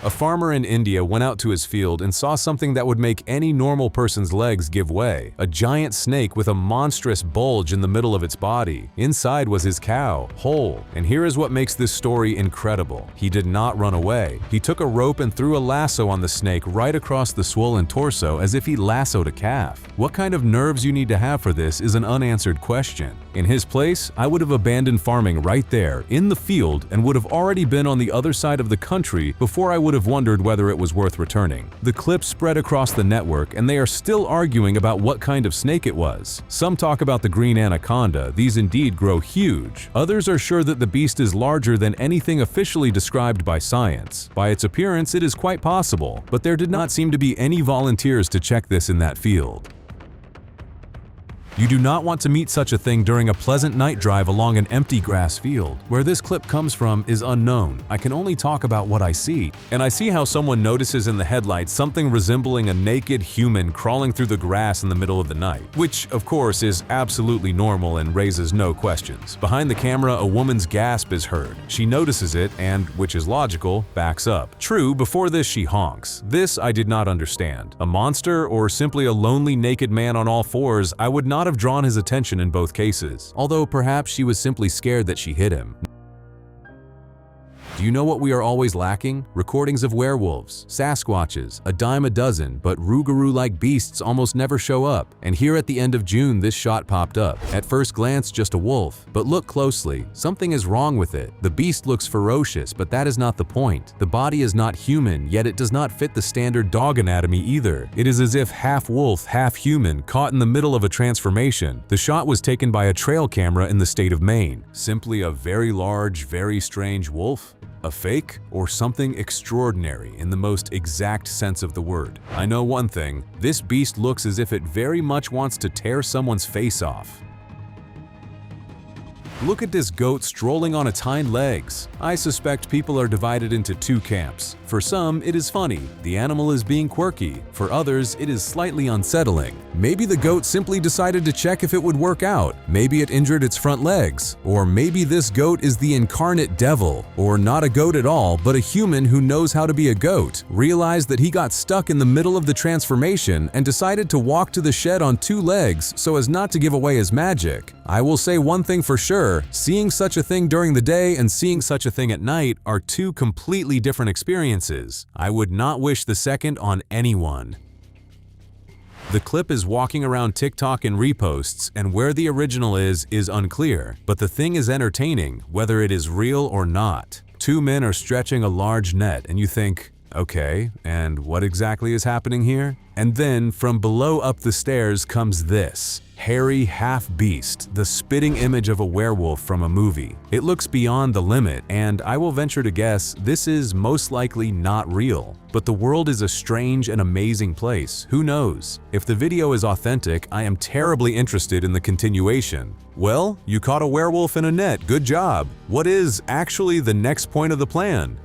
A farmer in India went out to his field and saw something that would make any normal person's legs give way. A giant snake with a monstrous bulge in the middle of its body. Inside was his cow, whole. And here is what makes this story incredible. He did not run away. He took a rope and threw a lasso on the snake right across the swollen torso as if he lassoed a calf. What kind of nerves you need to have for this is an unanswered question. In his place, I would have abandoned farming right there, in the field, and would have already been on the other side of the country before I would have wondered whether it was worth returning. The clip spread across the network, and they are still arguing about what kind of snake it was. Some talk about the green anaconda. These indeed grow huge. Others are sure that the beast is larger than anything officially described by science. By its appearance, it is quite possible, but there did not seem to be any volunteers to check this in that field. You do not want to meet such a thing during a pleasant night drive along an empty grass field. Where this clip comes from is unknown. I can only talk about what I see. And I see how someone notices in the headlights something resembling a naked human crawling through the grass in the middle of the night, which, of course, is absolutely normal and raises no questions. Behind the camera, a woman's gasp is heard. She notices it and, which is logical, backs up. True, before this she honks. This I did not understand. A monster or simply a lonely naked man on all fours, I would not have drawn his attention in both cases, although perhaps she was simply scared that she hit him. Do you know what we are always lacking? Recordings of werewolves, Sasquatches, a dime a dozen, but Rougarou-like beasts almost never show up. And here at the end of June, this shot popped up. At first glance, just a wolf. But look closely. Something is wrong with it. The beast looks ferocious, but that is not the point. The body is not human, yet it does not fit the standard dog anatomy either. It is as if half wolf, half human, caught in the middle of a transformation. The shot was taken by a trail camera in the state of Maine. Simply a very large, very strange wolf? A fake, or something extraordinary in the most exact sense of the word? I know one thing, this beast looks as if it very much wants to tear someone's face off. Look at this goat strolling on its hind legs. I suspect people are divided into two camps. For some, it is funny. The animal is being quirky. For others, it is slightly unsettling. Maybe the goat simply decided to check if it would work out. Maybe it injured its front legs. Or maybe this goat is the incarnate devil. Or not a goat at all, but a human who knows how to be a goat. Realized that he got stuck in the middle of the transformation and decided to walk to the shed on two legs so as not to give away his magic. I will say one thing for sure, seeing such a thing during the day and seeing such a thing at night are two completely different experiences. I would not wish the second on anyone. The clip is walking around TikTok in reposts, and where the original is unclear, but the thing is entertaining, whether it is real or not. Two men are stretching a large net, and you think, okay, and what exactly is happening here? And then, from below up the stairs comes this. Hairy half-beast, the spitting image of a werewolf from a movie. It looks beyond the limit, and I will venture to guess this is most likely not real. But the world is a strange and amazing place. Who knows? If the video is authentic, I am terribly interested in the continuation. Well, you caught a werewolf in a net, good job. What is actually the next point of the plan?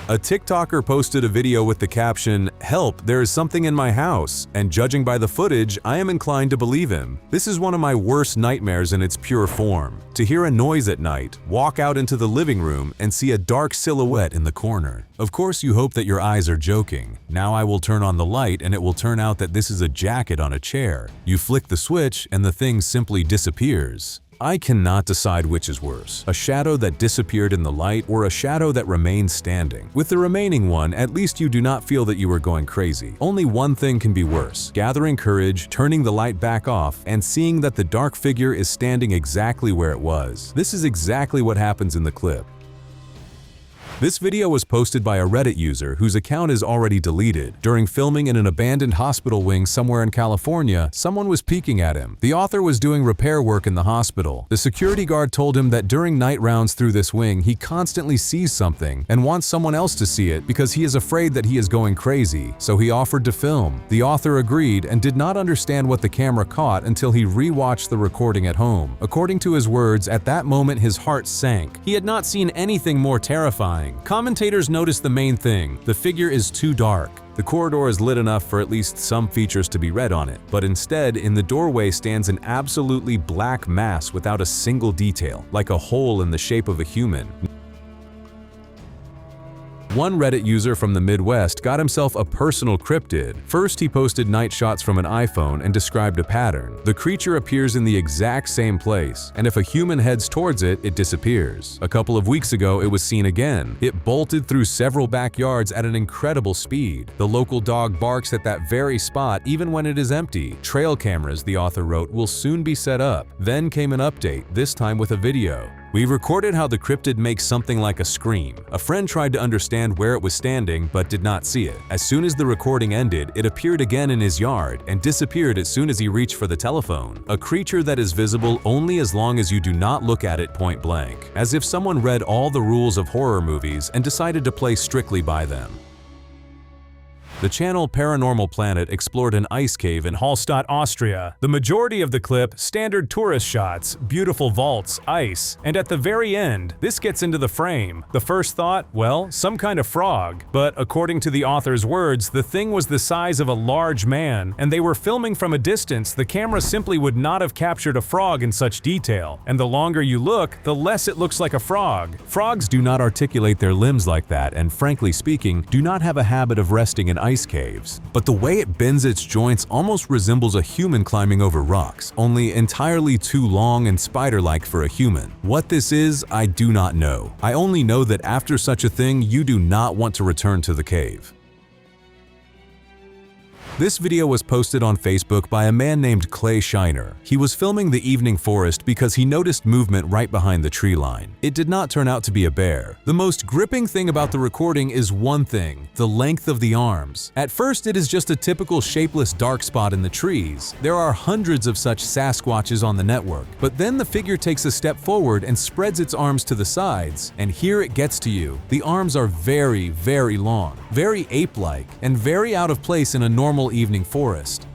A TikToker posted a video with the caption, "Help, there is something in my house," and judging by the footage, I am inclined to believe him. This is one of my worst nightmares in its pure form. To hear a noise at night, walk out into the living room, and see a dark silhouette in the corner. Of course you hope that your eyes are joking. Now I will turn on the light and it will turn out that this is a jacket on a chair. You flick the switch and the thing simply disappears. I cannot decide which is worse, a shadow that disappeared in the light or a shadow that remains standing. With the remaining one, at least you do not feel that you are going crazy. Only one thing can be worse: gathering courage, turning the light back off, and seeing that the dark figure is standing exactly where it was. This is exactly what happens in the clip. This video was posted by a Reddit user whose account is already deleted. During filming in an abandoned hospital wing somewhere in California, someone was peeking at him. The author was doing repair work in the hospital. The security guard told him that during night rounds through this wing, he constantly sees something and wants someone else to see it because he is afraid that he is going crazy. So he offered to film. The author agreed and did not understand what the camera caught until he re-watched the recording at home. According to his words, at that moment his heart sank. He had not seen anything more terrifying. Commentators noticed the main thing: the figure is too dark. The corridor is lit enough for at least some features to be read on it, but instead, in the doorway stands an absolutely black mass without a single detail, like a hole in the shape of a human. One Reddit user from the Midwest got himself a personal cryptid. First, he posted night shots from an iPhone and described a pattern. The creature appears in the exact same place, and if a human heads towards it, it disappears. A couple of weeks ago, it was seen again. It bolted through several backyards at an incredible speed. The local dog barks at that very spot even when it is empty. Trail cameras, the author wrote, will soon be set up. Then came an update, this time with a video. We recorded how the cryptid makes something like a scream. A friend tried to understand where it was standing but did not see it. As soon as the recording ended, it appeared again in his yard and disappeared as soon as he reached for the telephone. A creature that is visible only as long as you do not look at it point blank, as if someone read all the rules of horror movies and decided to play strictly by them. The channel Paranormal Planet explored an ice cave in Hallstatt, Austria. The majority of the clip, standard tourist shots, beautiful vaults, ice, and at the very end, this gets into the frame. The first thought, well, some kind of frog. But according to the author's words, the thing was the size of a large man, and they were filming from a distance. The camera simply would not have captured a frog in such detail. And the longer you look, the less it looks like a frog. Frogs do not articulate their limbs like that, and frankly speaking, do not have a habit of resting in ice caves. But the way it bends its joints almost resembles a human climbing over rocks, only entirely too long and spider-like for a human. What this is, I do not know. I only know that after such a thing, you do not want to return to the cave. This video was posted on Facebook by a man named Clay Shiner. He was filming the evening forest because he noticed movement right behind the tree line. It did not turn out to be a bear. The most gripping thing about the recording is one thing: the length of the arms. At first, it is just a typical shapeless dark spot in the trees. There are hundreds of such Sasquatches on the network, but then the figure takes a step forward and spreads its arms to the sides, and here it gets to you. The arms are very, very long, very ape-like, and very out of place in a normal evening forest.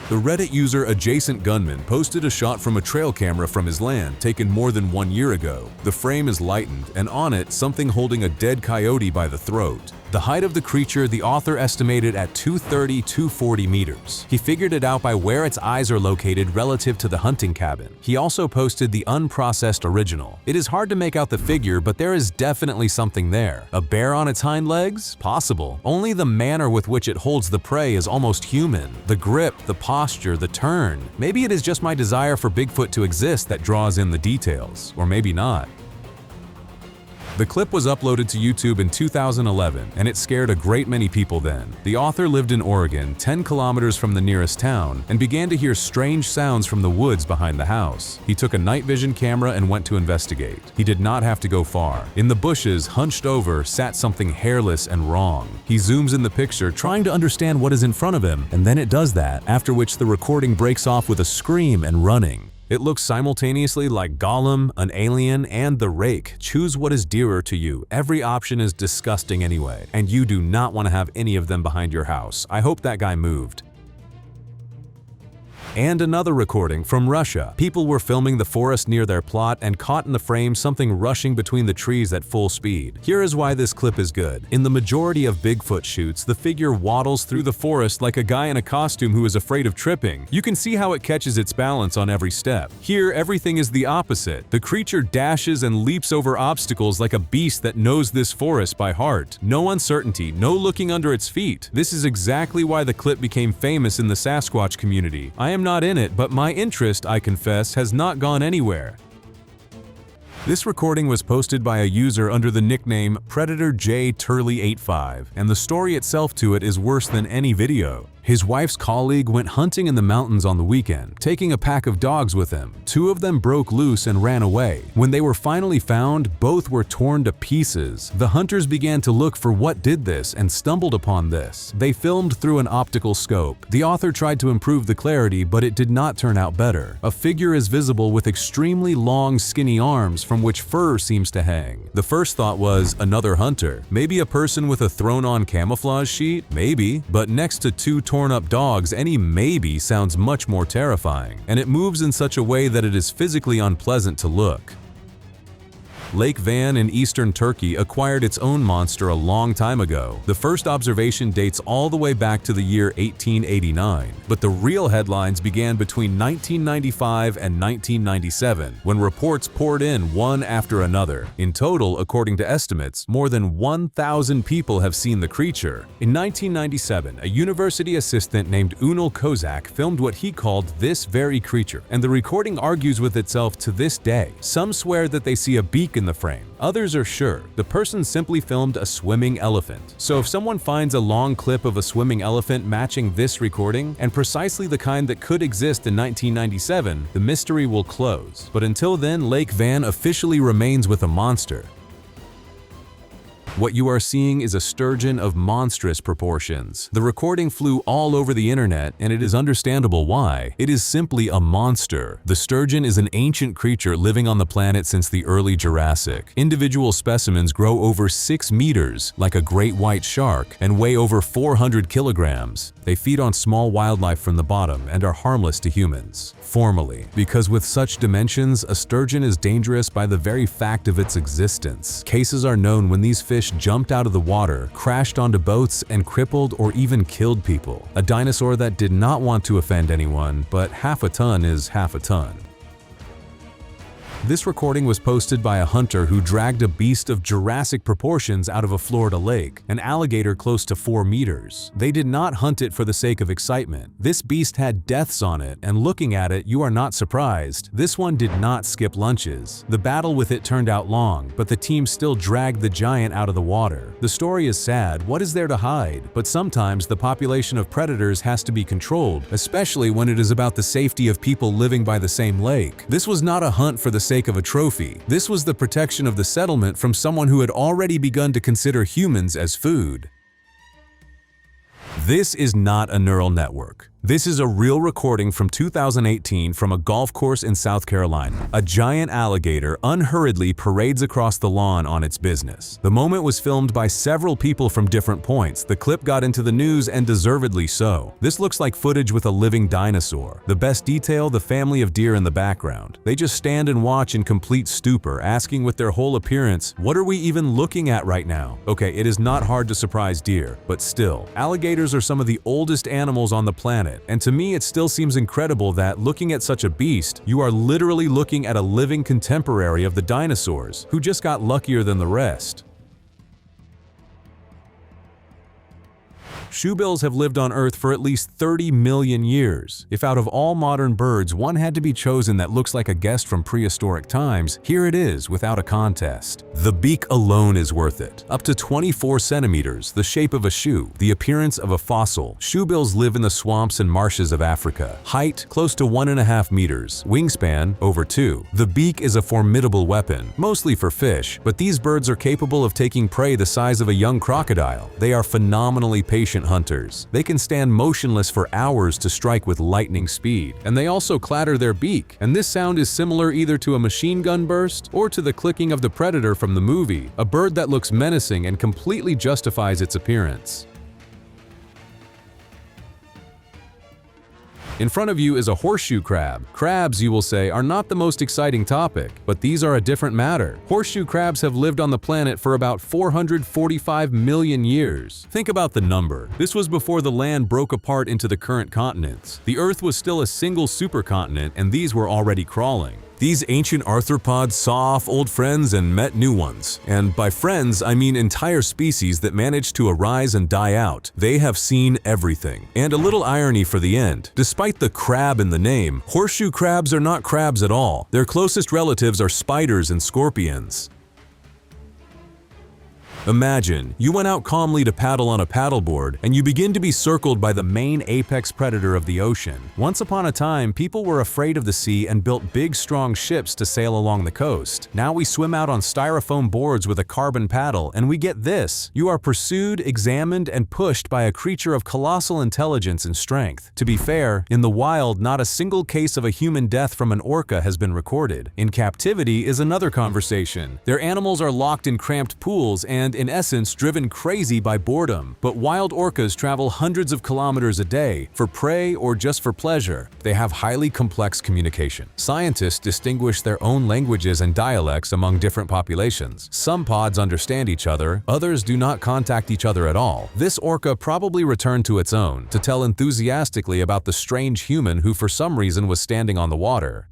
The Reddit user Adjacent Gunman posted a shot from a trail camera from his land taken more than 1 year ago. The frame is lightened, and on it, something holding a dead coyote by the throat. The height of the creature the author estimated at 230–240 meters. He figured it out by where its eyes are located relative to the hunting cabin. He also posted the unprocessed original. It is hard to make out the figure, but there is definitely something there. A bear on its hind legs? Possible. Only the manner with which it holds the prey is almost human. The grip, the posture, the turn. Maybe it is just my desire for Bigfoot to exist that draws in the details. Or maybe not. The clip was uploaded to YouTube in 2011, and it scared a great many people then. The author lived in Oregon, 10 kilometers from the nearest town, and began to hear strange sounds from the woods behind the house. He took a night vision camera and went to investigate. He did not have to go far. In the bushes, hunched over, sat something hairless and wrong. He zooms in the picture, trying to understand what is in front of him, and then it does that, after which the recording breaks off with a scream and running. It looks simultaneously like Gollum, an alien, and the Rake. Choose what is dearer to you. Every option is disgusting anyway, and you do not want to have any of them behind your house. I hope that guy moved. And another recording from Russia. People were filming the forest near their plot and caught in the frame something rushing between the trees at full speed. Here is why this clip is good. In the majority of Bigfoot shoots, the figure waddles through the forest like a guy in a costume who is afraid of tripping. You can see how it catches its balance on every step. Here, everything is the opposite. The creature dashes and leaps over obstacles like a beast that knows this forest by heart. No uncertainty, no looking under its feet. This is exactly why the clip became famous in the Sasquatch community. I am not in it, but my interest, I confess, has not gone anywhere. This recording was posted by a user under the nickname Predator J Turley 85, and the story itself to it is worse than any video. His wife's colleague went hunting in the mountains on the weekend, taking a pack of dogs with him. 2 of them broke loose and ran away. When they were finally found, both were torn to pieces. The hunters began to look for what did this and stumbled upon this. They filmed through an optical scope. The author tried to improve the clarity, but it did not turn out better. A figure is visible with extremely long, skinny arms from which fur seems to hang. The first thought was another hunter. Maybe a person with a thrown-on camouflage sheet? Maybe. But next to 2 torn-up dogs, any maybe sounds much more terrifying, and it moves in such a way that it is physically unpleasant to look. Lake Van in eastern Turkey acquired its own monster a long time ago. The first observation dates all the way back to the year 1889, but the real headlines began between 1995 and 1997, when reports poured in one after another. In total, according to estimates, more than 1,000 people have seen the creature. In 1997, a university assistant named Unal Kozak filmed what he called this very creature, and the recording argues with itself to this day. Some swear that they see a beak in the frame. Others are sure the person simply filmed a swimming elephant. So if someone finds a long clip of a swimming elephant matching this recording, and precisely the kind that could exist in 1997, the mystery will close. But until then, Lake Van officially remains with a monster. What you are seeing is a sturgeon of monstrous proportions. The recording flew all over the internet, and it is understandable why. It is simply a monster. The sturgeon is an ancient creature living on the planet since the early Jurassic. Individual specimens grow over 6 meters, like a great white shark, and weigh over 400 kilograms. They feed on small wildlife from the bottom and are harmless to humans. Formally, because with such dimensions, a sturgeon is dangerous by the very fact of its existence. Cases are known when these fish jumped out of the water, crashed onto boats, and crippled or even killed people. A dinosaur that did not want to offend anyone, but half a ton is half a ton. This recording was posted by a hunter who dragged a beast of Jurassic proportions out of a Florida lake, an alligator close to 4 meters. They did not hunt it for the sake of excitement. This beast had deaths on it, and looking at it, you are not surprised. This one did not skip lunches. The battle with it turned out long, but the team still dragged the giant out of the water. The story is sad. What is there to hide? But sometimes the population of predators has to be controlled, especially when it is about the safety of people living by the same lake. This was not a hunt for the sake of a trophy. This was the protection of the settlement from someone who had already begun to consider humans as food. This is not a neural network. This is a real recording from 2018 from a golf course in South Carolina. A giant alligator unhurriedly parades across the lawn on its business. The moment was filmed by several people from different points. The clip got into the news, and deservedly so. This looks like footage with a living dinosaur. The best detail, the family of deer in the background. They just stand and watch in complete stupor, asking with their whole appearance, what are we even looking at right now? Okay, it is not hard to surprise deer, but still. Alligators are some of the oldest animals on the planet. And to me, it still seems incredible that, looking at such a beast, you are literally looking at a living contemporary of the dinosaurs, who just got luckier than the rest. Shoebills have lived on Earth for at least 30 million years. If out of all modern birds one had to be chosen that looks like a guest from prehistoric times, here it is without a contest. The beak alone is worth it. Up to 24 centimeters, the shape of a shoe, the appearance of a fossil. Shoebills live in the swamps and marshes of Africa. Height, close to 1.5 meters. Wingspan, over 2. The beak is a formidable weapon, mostly for fish, but these birds are capable of taking prey the size of a young crocodile. They are phenomenally patient hunters. They can stand motionless for hours to strike with lightning speed, and they also clatter their beak, and this sound is similar either to a machine gun burst or to the clicking of the predator from the movie, a bird that looks menacing and completely justifies its appearance. In front of you is a horseshoe crab. Crabs, you will say, are not the most exciting topic, but these are a different matter. Horseshoe crabs have lived on the planet for about 445 million years. Think about the number. This was before the land broke apart into the current continents. The Earth was still a single supercontinent, and these were already crawling. These ancient arthropods saw off old friends and met new ones. And by friends, I mean entire species that managed to arise and die out. They have seen everything. And a little irony for the end. Despite the crab in the name, horseshoe crabs are not crabs at all. Their closest relatives are spiders and scorpions. Imagine, you went out calmly to paddle on a paddleboard, and you begin to be circled by the main apex predator of the ocean. Once upon a time, people were afraid of the sea and built big, strong ships to sail along the coast. Now we swim out on styrofoam boards with a carbon paddle, and we get this. You are pursued, examined, and pushed by a creature of colossal intelligence and strength. To be fair, in the wild, not a single case of a human death from an orca has been recorded. In captivity is another conversation. Their animals are locked in cramped pools and, and, in essence, driven crazy by boredom. But wild orcas travel hundreds of kilometers a day for prey or just for pleasure. They have highly complex communication. Scientists distinguish their own languages and dialects among different populations. Some pods understand each other, others do not contact each other at all. This orca probably returned to its own to tell enthusiastically about the strange human who for some reason was standing on the water.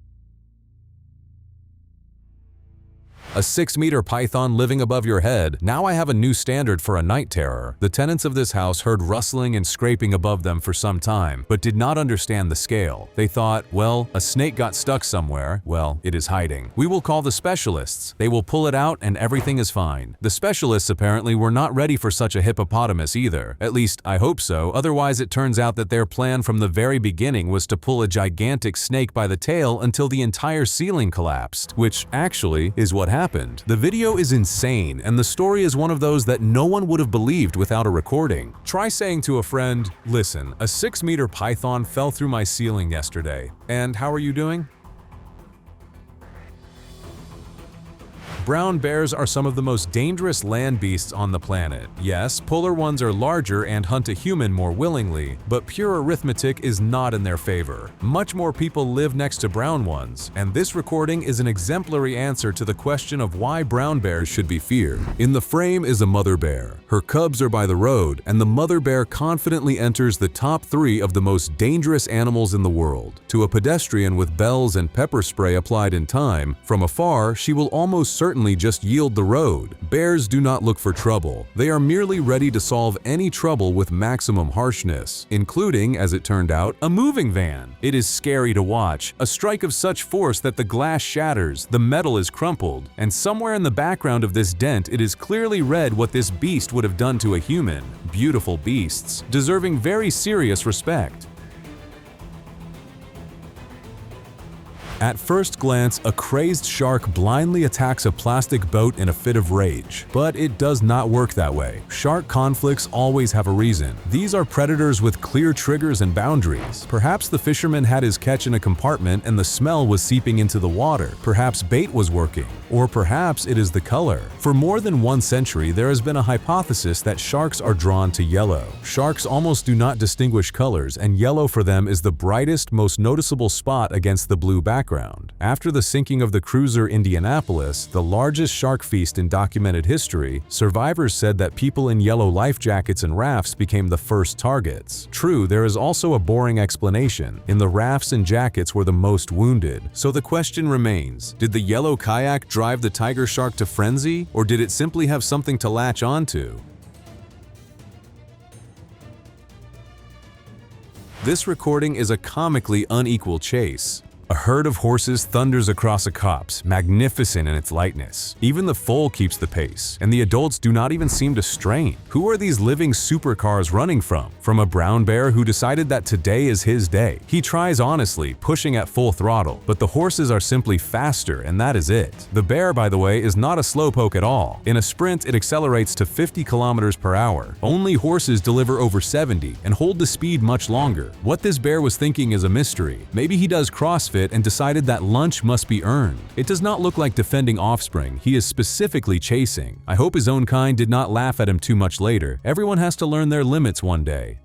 A 6-meter python living above your head. Now I have a new standard for a night terror. The tenants of this house heard rustling and scraping above them for some time, but did not understand the scale. They thought, well, a snake got stuck somewhere. Well, it is hiding. We will call the specialists. They will pull it out and everything is fine. The specialists apparently were not ready for such a hippopotamus either. At least, I hope so. Otherwise, it turns out that their plan from the very beginning was to pull a gigantic snake by the tail until the entire ceiling collapsed, which actually is what happened. The video is insane, and the story is one of those that no one would have believed without a recording. Try saying to a friend, "Listen, a 6-meter python fell through my ceiling yesterday, and how are you doing?" Brown bears are some of the most dangerous land beasts on the planet. Yes, polar ones are larger and hunt a human more willingly, but pure arithmetic is not in their favor. Much more people live next to brown ones, and this recording is an exemplary answer to the question of why brown bears should be feared. In the frame is a mother bear. Her cubs are by the road, and the mother bear confidently enters the top 3 of the most dangerous animals in the world. To a pedestrian with bells and pepper spray applied in time, from afar she will almost certainly just yield the road. Bears do not look for trouble. They are merely ready to solve any trouble with maximum harshness, including, as it turned out, a moving van. It is scary to watch. A strike of such force that the glass shatters, the metal is crumpled, and somewhere in the background of this dent it is clearly read what this beast would have done to a human. Beautiful beasts, deserving very serious respect. At first glance, a crazed shark blindly attacks a plastic boat in a fit of rage. But it does not work that way. Shark conflicts always have a reason. These are predators with clear triggers and boundaries. Perhaps the fisherman had his catch in a compartment and the smell was seeping into the water. Perhaps bait was working. Or perhaps it is the color. For more than 1 century, there has been a hypothesis that sharks are drawn to yellow. Sharks almost do not distinguish colors, and yellow for them is the brightest, most noticeable spot against the blue background. After the sinking of the cruiser Indianapolis, the largest shark feast in documented history, survivors said that people in yellow life jackets and rafts became the first targets. True, there is also a boring explanation. In the rafts and jackets were the most wounded. So the question remains, did the yellow kayak drive the tiger shark to frenzy, or did it simply have something to latch onto? This recording is a comically unequal chase. A herd of horses thunders across a copse, magnificent in its lightness. Even the foal keeps the pace, and the adults do not even seem to strain. Who are these living supercars running from? From a brown bear who decided that today is his day. He tries honestly, pushing at full throttle, but the horses are simply faster, and that is it. The bear, by the way, is not a slowpoke at all. In a sprint, it accelerates to 50 kilometers per hour. Only horses deliver over 70 and hold the speed much longer. What this bear was thinking is a mystery. Maybe he does CrossFit and decided that lunch must be earned. It does not look like defending offspring. He is specifically chasing. I hope his own kind did not laugh at him too much later. Everyone has to learn their limits one day.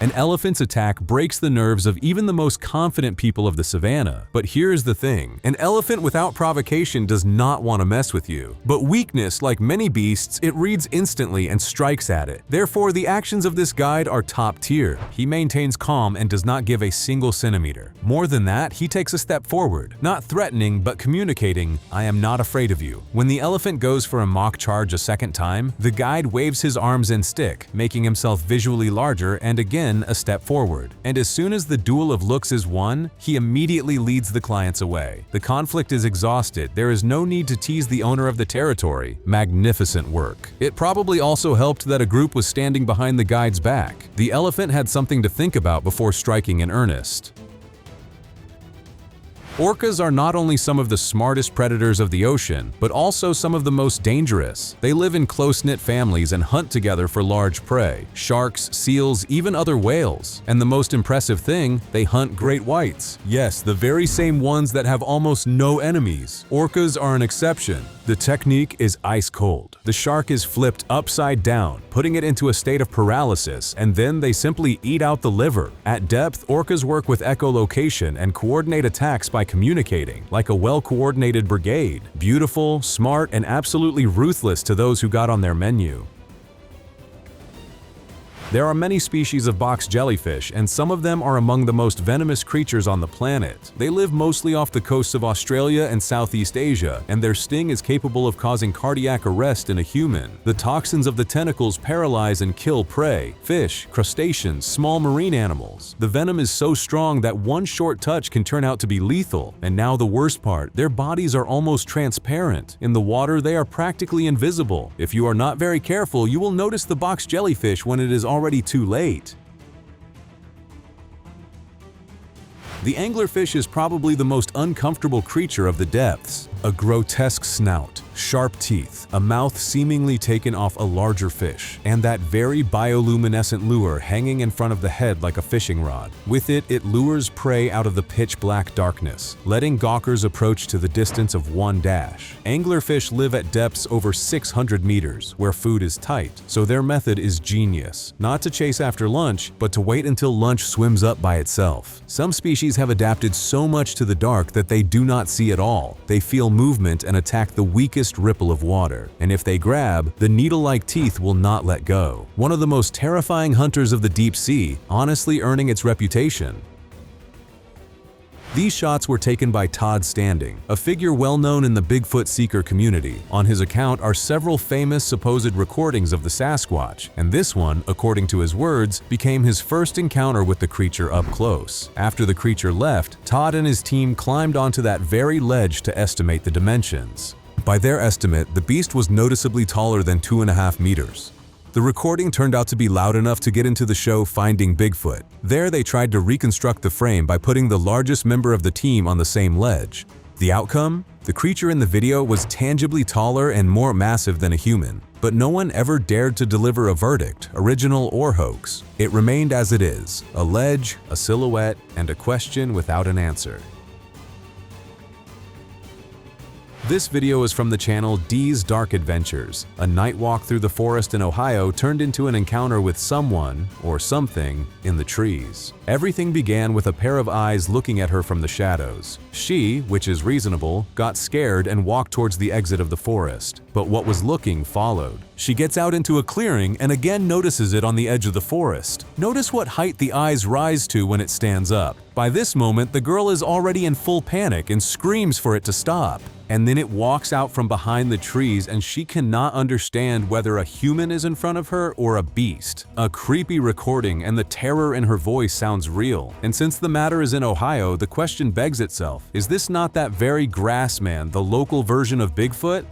An elephant's attack breaks the nerves of even the most confident people of the savannah. But here's the thing, an elephant without provocation does not want to mess with you. But weakness, like many beasts, it reads instantly and strikes at it. Therefore, the actions of this guide are top tier. He maintains calm and does not give a single centimeter. More than that, he takes a step forward, not threatening, but communicating, "I am not afraid of you." When the elephant goes for a mock charge a second time, the guide waves his arms and stick, making himself visually larger and again a step forward. And as soon as the duel of looks is won, he immediately leads the clients away. The conflict is exhausted. There is no need to tease the owner of the territory. Magnificent work. It probably also helped that a group was standing behind the guide's back. The elephant had something to think about before striking in earnest. Orcas are not only some of the smartest predators of the ocean, but also some of the most dangerous. They live in close-knit families and hunt together for large prey, sharks, seals, even other whales. And the most impressive thing, they hunt great whites. Yes, the very same ones that have almost no enemies. Orcas are an exception. The technique is ice cold. The shark is flipped upside down, putting it into a state of paralysis, and then they simply eat out the liver. At depth, orcas work with echolocation and coordinate attacks by communicating, like a well-coordinated brigade. Beautiful, smart, and absolutely ruthless to those who got on their menu. There are many species of box jellyfish, and some of them are among the most venomous creatures on the planet. They live mostly off the coasts of Australia and Southeast Asia, and their sting is capable of causing cardiac arrest in a human. The toxins of the tentacles paralyze and kill prey, fish, crustaceans, small marine animals. The venom is so strong that one short touch can turn out to be lethal. And now the worst part, their bodies are almost transparent. In the water, they are practically invisible. If you are not very careful, you will notice the box jellyfish when it is already too late. The anglerfish is probably the most uncomfortable creature of the depths. A grotesque snout, sharp teeth, a mouth seemingly taken off a larger fish, and that very bioluminescent lure hanging in front of the head like a fishing rod. With it, it lures prey out of the pitch-black darkness, letting gawkers approach to the distance of one dash. Anglerfish live at depths over 600 meters, where food is tight, so their method is genius. Not to chase after lunch, but to wait until lunch swims up by itself. Some species have adapted so much to the dark that they do not see at all. They feel movement and attack the weakest ripple of water. And if they grab, the needle-like teeth will not let go. One of the most terrifying hunters of the deep sea, honestly earning its reputation. These shots were taken by Todd Standing, a figure well known in the Bigfoot seeker community. On his account are several famous supposed recordings of the Sasquatch, and this one, according to his words, became his first encounter with the creature up close. After the creature left, Todd and his team climbed onto that very ledge to estimate the dimensions. By their estimate, the beast was noticeably taller than 2.5 meters. The recording turned out to be loud enough to get into the show Finding Bigfoot. There they tried to reconstruct the frame by putting the largest member of the team on the same ledge. The outcome? The creature in the video was tangibly taller and more massive than a human. But no one ever dared to deliver a verdict, original or hoax. It remained as it is, a ledge, a silhouette, and a question without an answer. This video is from the channel D's Dark Adventures. A night walk through the forest in Ohio turned into an encounter with someone, or something, in the trees. Everything began with a pair of eyes looking at her from the shadows. She, which is reasonable, got scared and walked towards the exit of the forest. But what was looking followed. She gets out into a clearing and again notices it on the edge of the forest. Notice what height the eyes rise to when it stands up. By this moment, the girl is already in full panic and screams for it to stop. And then it walks out from behind the trees and she cannot understand whether a human is in front of her or a beast. A creepy recording, and the terror in her voice sounds real. And since the matter is in Ohio, the question begs itself, is this not that very grass man, the local version of Bigfoot?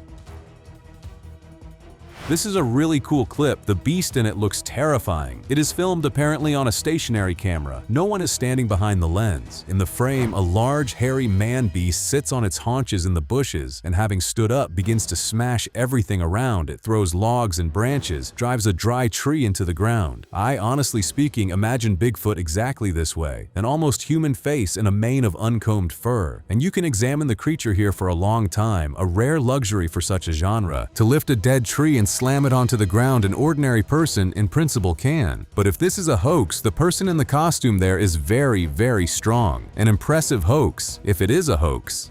This is a really cool clip. The beast in it looks terrifying. It is filmed apparently on a stationary camera. No one is standing behind the lens. In the frame, a large, hairy man beast sits on its haunches in the bushes and, having stood up, begins to smash everything around. It throws logs and branches, drives a dry tree into the ground. I, honestly speaking, imagine Bigfoot exactly this way. An almost human face and a mane of uncombed fur. And you can examine the creature here for a long time, a rare luxury for such a genre. To lift a dead tree and slam it onto the ground, an ordinary person in principle can. But if this is a hoax, the person in the costume there is very, very strong. An impressive hoax, if it is a hoax.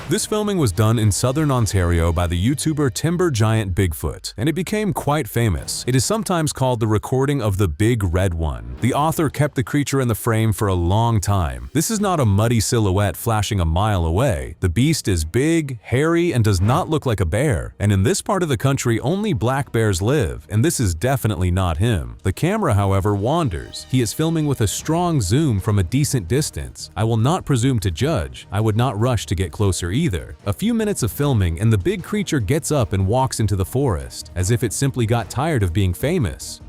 This filming was done in southern Ontario by the YouTuber Timber Giant Bigfoot, and it became quite famous. It is sometimes called the recording of the Big Red One. The author kept the creature in the frame for a long time. This is not a muddy silhouette flashing a mile away. The beast is big, hairy, and does not look like a bear. And in this part of the country, only black bears live, and this is definitely not him. The camera, however, wanders. He is filming with a strong zoom from a decent distance. I will not presume to judge. I would not rush to get closer either. A few minutes of filming and the big creature gets up and walks into the forest, as if it simply got tired of being famous.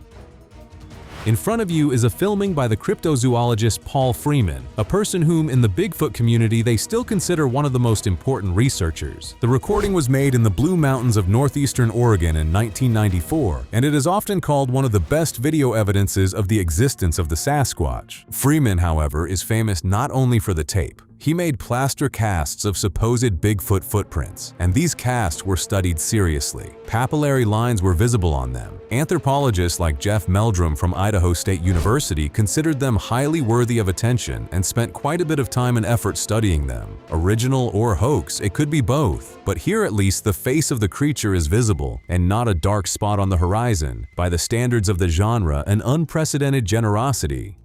In front of you is a filming by the cryptozoologist Paul Freeman, a person whom in the Bigfoot community they still consider one of the most important researchers. The recording was made in the Blue Mountains of northeastern Oregon in 1994, and it is often called one of the best video evidences of the existence of the Sasquatch. Freeman, however, is famous not only for the tape. He made plaster casts of supposed Bigfoot footprints, and these casts were studied seriously. Papillary lines were visible on them. Anthropologists like Jeff Meldrum from Idaho State University considered them highly worthy of attention and spent quite a bit of time and effort studying them. Original or hoax, it could be both, but here at least the face of the creature is visible and not a dark spot on the horizon. By the standards of the genre, an unprecedented generosity.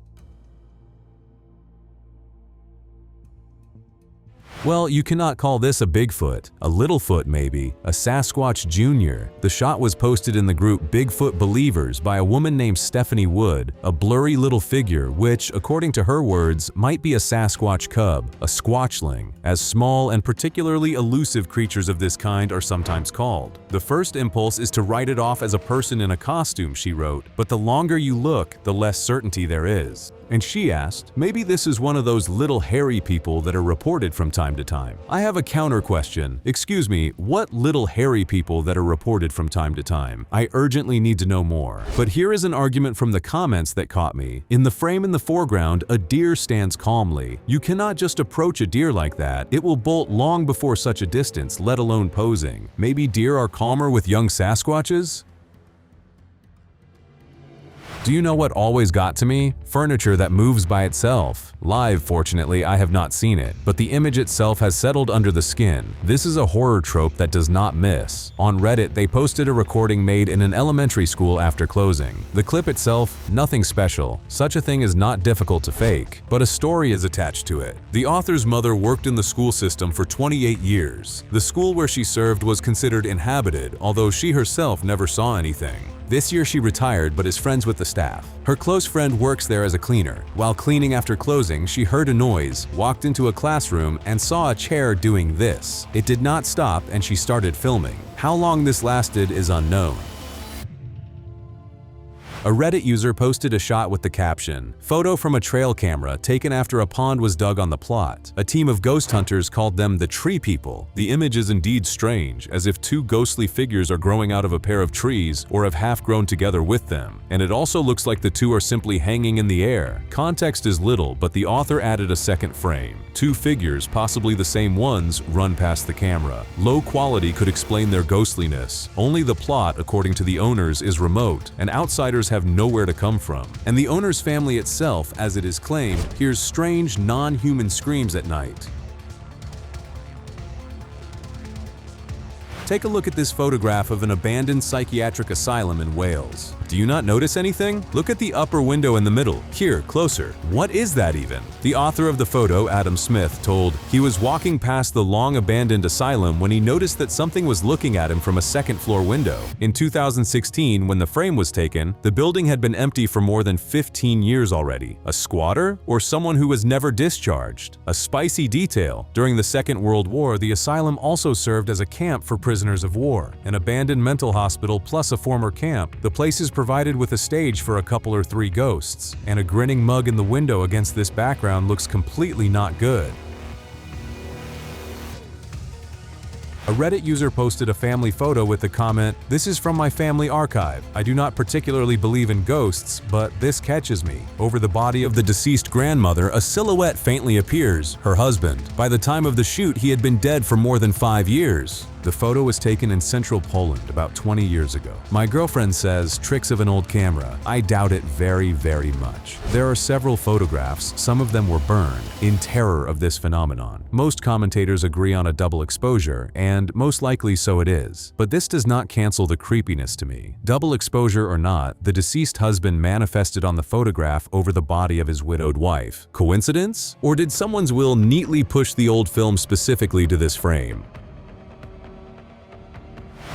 Well, you cannot call this a Bigfoot, a Littlefoot maybe, a Sasquatch Jr. The shot was posted in the group Bigfoot Believers by a woman named Stephanie Wood, a blurry little figure which, according to her words, might be a Sasquatch cub, a squatchling, as small and particularly elusive creatures of this kind are sometimes called. The first impulse is to write it off as a person in a costume, she wrote, but the longer you look, the less certainty there is. And she asked, maybe this is one of those little hairy people that are reported from time to time. I have a counter question. Excuse me, what little hairy people that are reported from time to time? I urgently need to know more. But here is an argument from the comments that caught me. In the frame in the foreground, a deer stands calmly. You cannot just approach a deer like that. It will bolt long before such a distance, let alone posing. Maybe deer are calmer with young Sasquatches? Do you know what always got to me? Furniture that moves by itself. Live, fortunately, I have not seen it, but the image itself has settled under the skin. This is a horror trope that does not miss. On Reddit, they posted a recording made in an elementary school after closing. The clip itself, nothing special. Such a thing is not difficult to fake, but a story is attached to it. The author's mother worked in the school system for 28 years. The school where she served was considered inhabited, although she herself never saw anything. This year she retired but is friends with the staff. Her close friend works there as a cleaner. While cleaning after closing, she heard a noise, walked into a classroom, and saw a chair doing this. It did not stop and she started filming. How long this lasted is unknown. A Reddit user posted a shot with the caption, "Photo from a trail camera taken after a pond was dug on the plot. A team of ghost hunters called them the Tree People. The image is indeed strange, as if two ghostly figures are growing out of a pair of trees or have half grown together with them. And it also looks like the two are simply hanging in the air. Context is little, but the author added a second frame. Two figures, possibly the same ones, run past the camera. Low quality could explain their ghostliness. Only the plot, according to the owners, is remote, and outsiders have nowhere to come from. And the owner's family itself, as it is claimed, hears strange, non-human screams at night." Take a look at this photograph of an abandoned psychiatric asylum in Wales. Do you not notice anything? Look at the upper window in the middle. Here, closer. What is that even? The author of the photo, Adam Smith, told, he was walking past the long-abandoned asylum when he noticed that something was looking at him from a second-floor window. In 2016, when the frame was taken, the building had been empty for more than 15 years already. A squatter? Or someone who was never discharged? A spicy detail. During the Second World War, the asylum also served as a camp for prisoners of war, an abandoned mental hospital plus a former camp. The place is provided with a stage for a couple or three ghosts, and a grinning mug in the window against this background looks completely not good. A Reddit user posted a family photo with the comment, "This is from my family archive. I do not particularly believe in ghosts, but this catches me." Over the body of the deceased grandmother, a silhouette faintly appears, her husband. By the time of the shoot, he had been dead for more than 5 years. The photo was taken in central Poland about 20 years ago. My girlfriend says, tricks of an old camera. I doubt it very, very much. There are several photographs, some of them were burned, in terror of this phenomenon. Most commentators agree on a double exposure, and most likely so it is. But this does not cancel the creepiness to me. Double exposure or not, the deceased husband manifested on the photograph over the body of his widowed wife. Coincidence? Or did someone's will neatly push the old film specifically to this frame?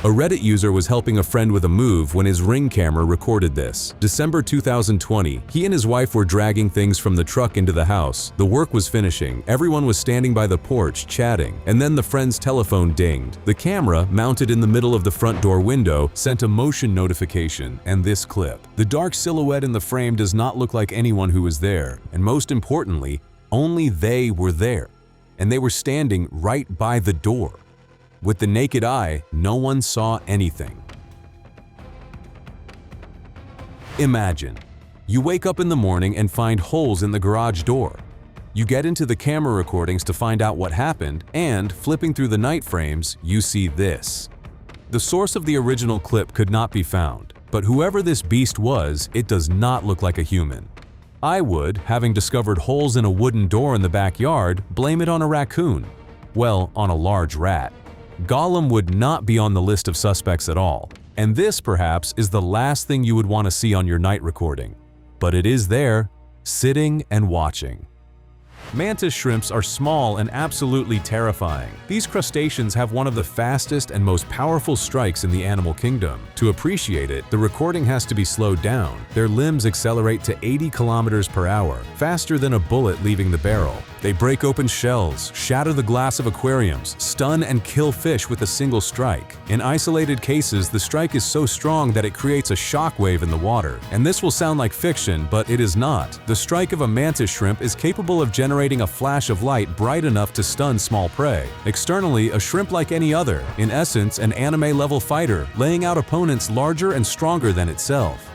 A Reddit user was helping a friend with a move when his Ring camera recorded this. December 2020, he and his wife were dragging things from the truck into the house. The work was finishing, everyone was standing by the porch chatting, and then the friend's telephone dinged. The camera, mounted in the middle of the front door window, sent a motion notification and this clip. The dark silhouette in the frame does not look like anyone who was there, and most importantly, only they were there. And they were standing right by the door. With the naked eye, no one saw anything. Imagine, you wake up in the morning and find holes in the garage door. You get into the camera recordings to find out what happened, and flipping through the night frames, you see this. The source of the original clip could not be found, but whoever this beast was, it does not look like a human. I would, having discovered holes in a wooden door in the backyard, blame it on a raccoon. Well, on a large rat. Gollum would not be on the list of suspects at all, and this perhaps is the last thing you would want to see on your night recording. But it is there, sitting and watching. Mantis shrimps are small and absolutely terrifying. These crustaceans have one of the fastest and most powerful strikes in the animal kingdom. To appreciate it, the recording has to be slowed down. Their limbs accelerate to 80 kilometers per hour, faster than a bullet leaving the barrel. They break open shells, shatter the glass of aquariums, stun and kill fish with a single strike. In isolated cases, the strike is so strong that it creates a shockwave in the water. And this will sound like fiction, but it is not. The strike of a mantis shrimp is capable of generating a flash of light bright enough to stun small prey. Externally, a shrimp like any other, in essence an anime-level fighter, laying out opponents larger and stronger than itself.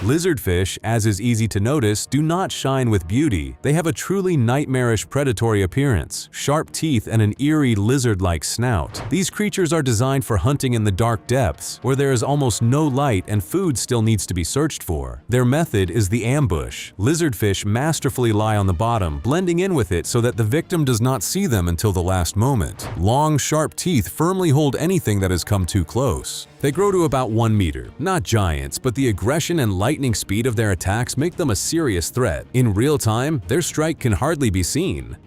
Lizardfish, as is easy to notice, do not shine with beauty. They have a truly nightmarish predatory appearance, sharp teeth and an eerie lizard-like snout. These creatures are designed for hunting in the dark depths, where there is almost no light and food still needs to be searched for. Their method is the ambush. Lizardfish masterfully lie on the bottom, blending in with it so that the victim does not see them until the last moment. Long, sharp teeth firmly hold anything that has come too close. They grow to about 1 meter. Not giants, but the aggression and lightning speed of their attacks make them a serious threat. In real time, their strike can hardly be seen.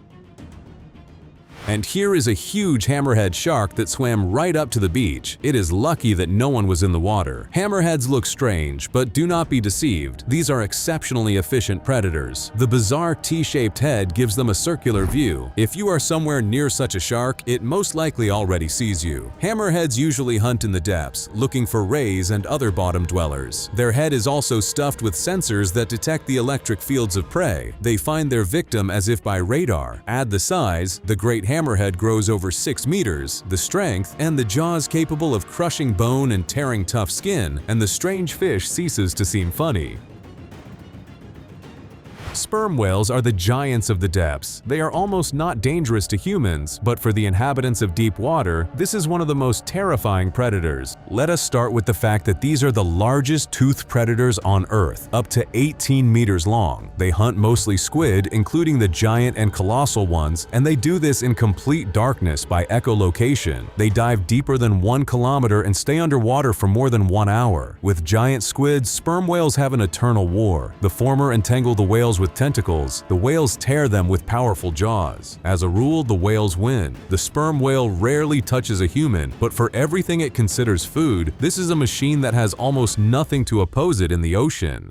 And here is a huge hammerhead shark that swam right up to the beach. It is lucky that no one was in the water. Hammerheads look strange, but do not be deceived. These are exceptionally efficient predators. The bizarre T-shaped head gives them a circular view. If you are somewhere near such a shark, it most likely already sees you. Hammerheads usually hunt in the depths, looking for rays and other bottom dwellers. Their head is also stuffed with sensors that detect the electric fields of prey. They find their victim as if by radar. Add the size, the great hammerhead grows over 6 meters, the strength, and the jaws capable of crushing bone and tearing tough skin, and the strange fish ceases to seem funny. Sperm whales are the giants of the depths. They are almost not dangerous to humans, but for the inhabitants of deep water, this is one of the most terrifying predators. Let us start with the fact that these are the largest toothed predators on Earth, up to 18 meters long. They hunt mostly squid, including the giant and colossal ones, and they do this in complete darkness by echolocation. They dive deeper than 1 kilometer and stay underwater for more than 1 hour. With giant squids, sperm whales have an eternal war. The former entangle the whales with tentacles, the whales tear them with powerful jaws. As a rule, the whales win. The sperm whale rarely touches a human, but for everything it considers food, this is a machine that has almost nothing to oppose it in the ocean.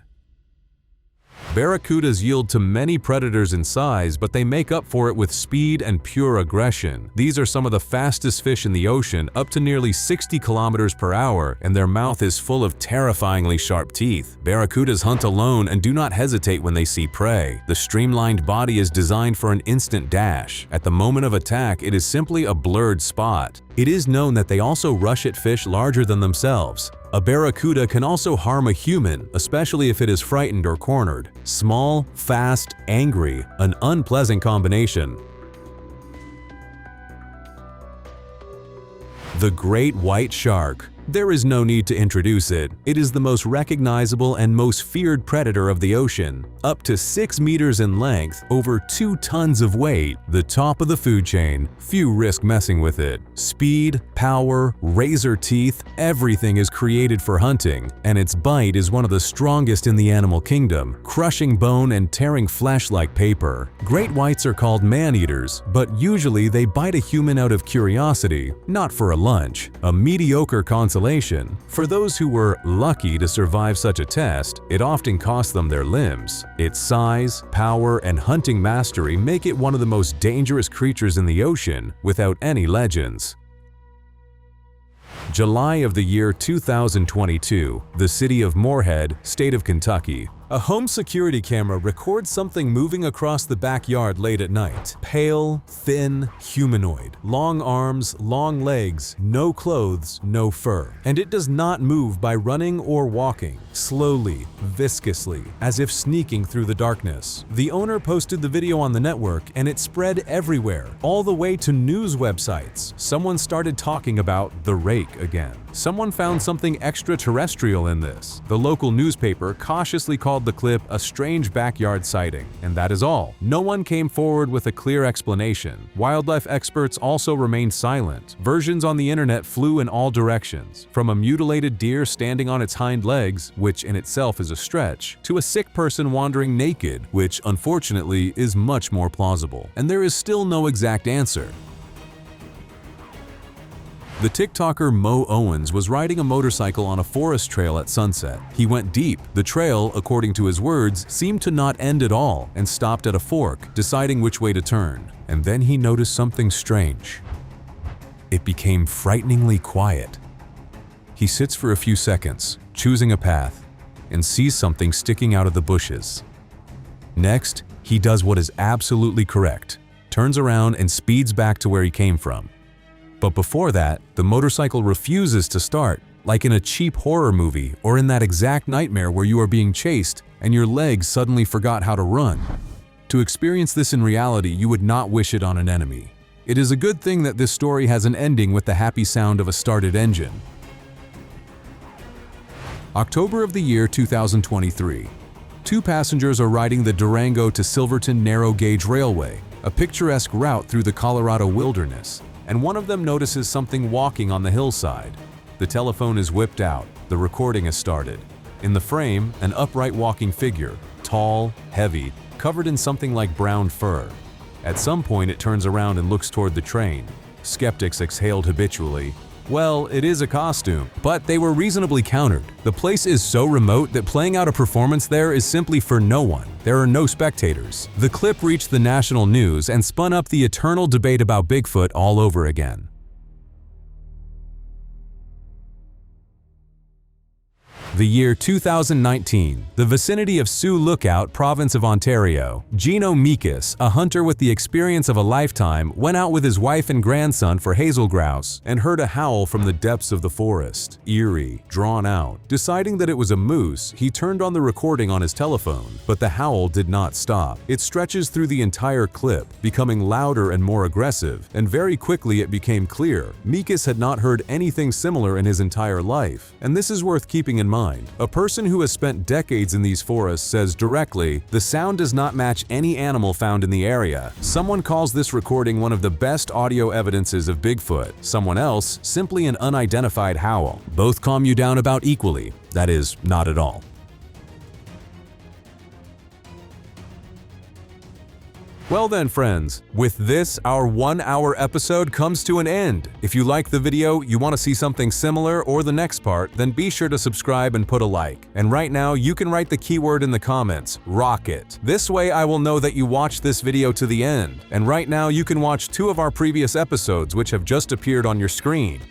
Barracudas yield to many predators in size, but they make up for it with speed and pure aggression. These are some of the fastest fish in the ocean, up to nearly 60 kilometers per hour, and their mouth is full of terrifyingly sharp teeth. Barracudas hunt alone and do not hesitate when they see prey. The streamlined body is designed for an instant dash. At the moment of attack, it is simply a blurred spot. It is known that they also rush at fish larger than themselves. A barracuda can also harm a human, especially if it is frightened or cornered. Small, fast, angry, an unpleasant combination. The great white shark. There is no need to introduce it. It is the most recognizable and most feared predator of the ocean. Up to 6 meters in length, over 2 tons of weight, the top of the food chain, few risk messing with it. Speed, power, razor teeth, everything is created for hunting, and its bite is one of the strongest in the animal kingdom, crushing bone and tearing flesh like paper. Great whites are called man-eaters, but usually they bite a human out of curiosity, not for a lunch. A mediocre consolation. For those who were lucky to survive such a test, it often cost them their limbs. Its size, power, and hunting mastery make it one of the most dangerous creatures in the ocean, without any legends. July of the year 2022, the city of Moorhead, state of Kentucky. A home security camera records something moving across the backyard late at night. Pale, thin, humanoid. Long arms, long legs, no clothes, no fur. And it does not move by running or walking. Slowly, viscously, as if sneaking through the darkness. The owner posted the video on the network and it spread everywhere, all the way to news websites. Someone started talking about the rake again. Someone found something extraterrestrial in this. The local newspaper cautiously called the clip a strange backyard sighting, and that is all. No one came forward with a clear explanation. Wildlife experts also remained silent. Versions on the internet flew in all directions, from a mutilated deer standing on its hind legs, which in itself is a stretch, to a sick person wandering naked, which unfortunately is much more plausible. And there is still no exact answer. The TikToker Mo Owens was riding a motorcycle on a forest trail at sunset. He went deep. The trail, according to his words, seemed to not end at all and stopped at a fork, deciding which way to turn. And then he noticed something strange. It became frighteningly quiet. He sits for a few seconds, choosing a path, and sees something sticking out of the bushes. Next, he does what is absolutely correct, turns around and speeds back to where he came from. But before that, the motorcycle refuses to start, like in a cheap horror movie or in that exact nightmare where you are being chased and your legs suddenly forgot how to run. To experience this in reality, you would not wish it on an enemy. It is a good thing that this story has an ending with the happy sound of a started engine. October of the year 2023. 2 passengers are riding the Durango to Silverton Narrow Gauge Railway, a picturesque route through the Colorado wilderness, and one of them notices something walking on the hillside. The telephone is whipped out. The recording has started. In the frame, an upright walking figure, tall, heavy, covered in something like brown fur. At some point, it turns around and looks toward the train. Skeptics exhaled habitually. Well, it is a costume, but they were reasonably countered. The place is so remote that playing out a performance there is simply for no one. There are no spectators. The clip reached the national news and spun up the eternal debate about Bigfoot all over again. The year 2019, the vicinity of Sioux Lookout, province of Ontario. Gino Meekus, a hunter with the experience of a lifetime, went out with his wife and grandson for hazel grouse and heard a howl from the depths of the forest. Eerie, drawn out. Deciding that it was a moose, he turned on the recording on his telephone, but the howl did not stop. It stretches through the entire clip, becoming louder and more aggressive, and very quickly it became clear. Meekus had not heard anything similar in his entire life, and this is worth keeping in mind. A person who has spent decades in these forests says directly, the sound does not match any animal found in the area. Someone calls this recording one of the best audio evidences of Bigfoot. Someone else, simply an unidentified howl. Both calm you down about equally. That is, not at all. Well then friends, with this, our 1-hour episode comes to an end. If you like the video, you want to see something similar or the next part, then be sure to subscribe and put a like. And right now, you can write the keyword in the comments, rocket. This way I will know that you watched this video to the end. And right now you can watch 2 of our previous episodes which have just appeared on your screen.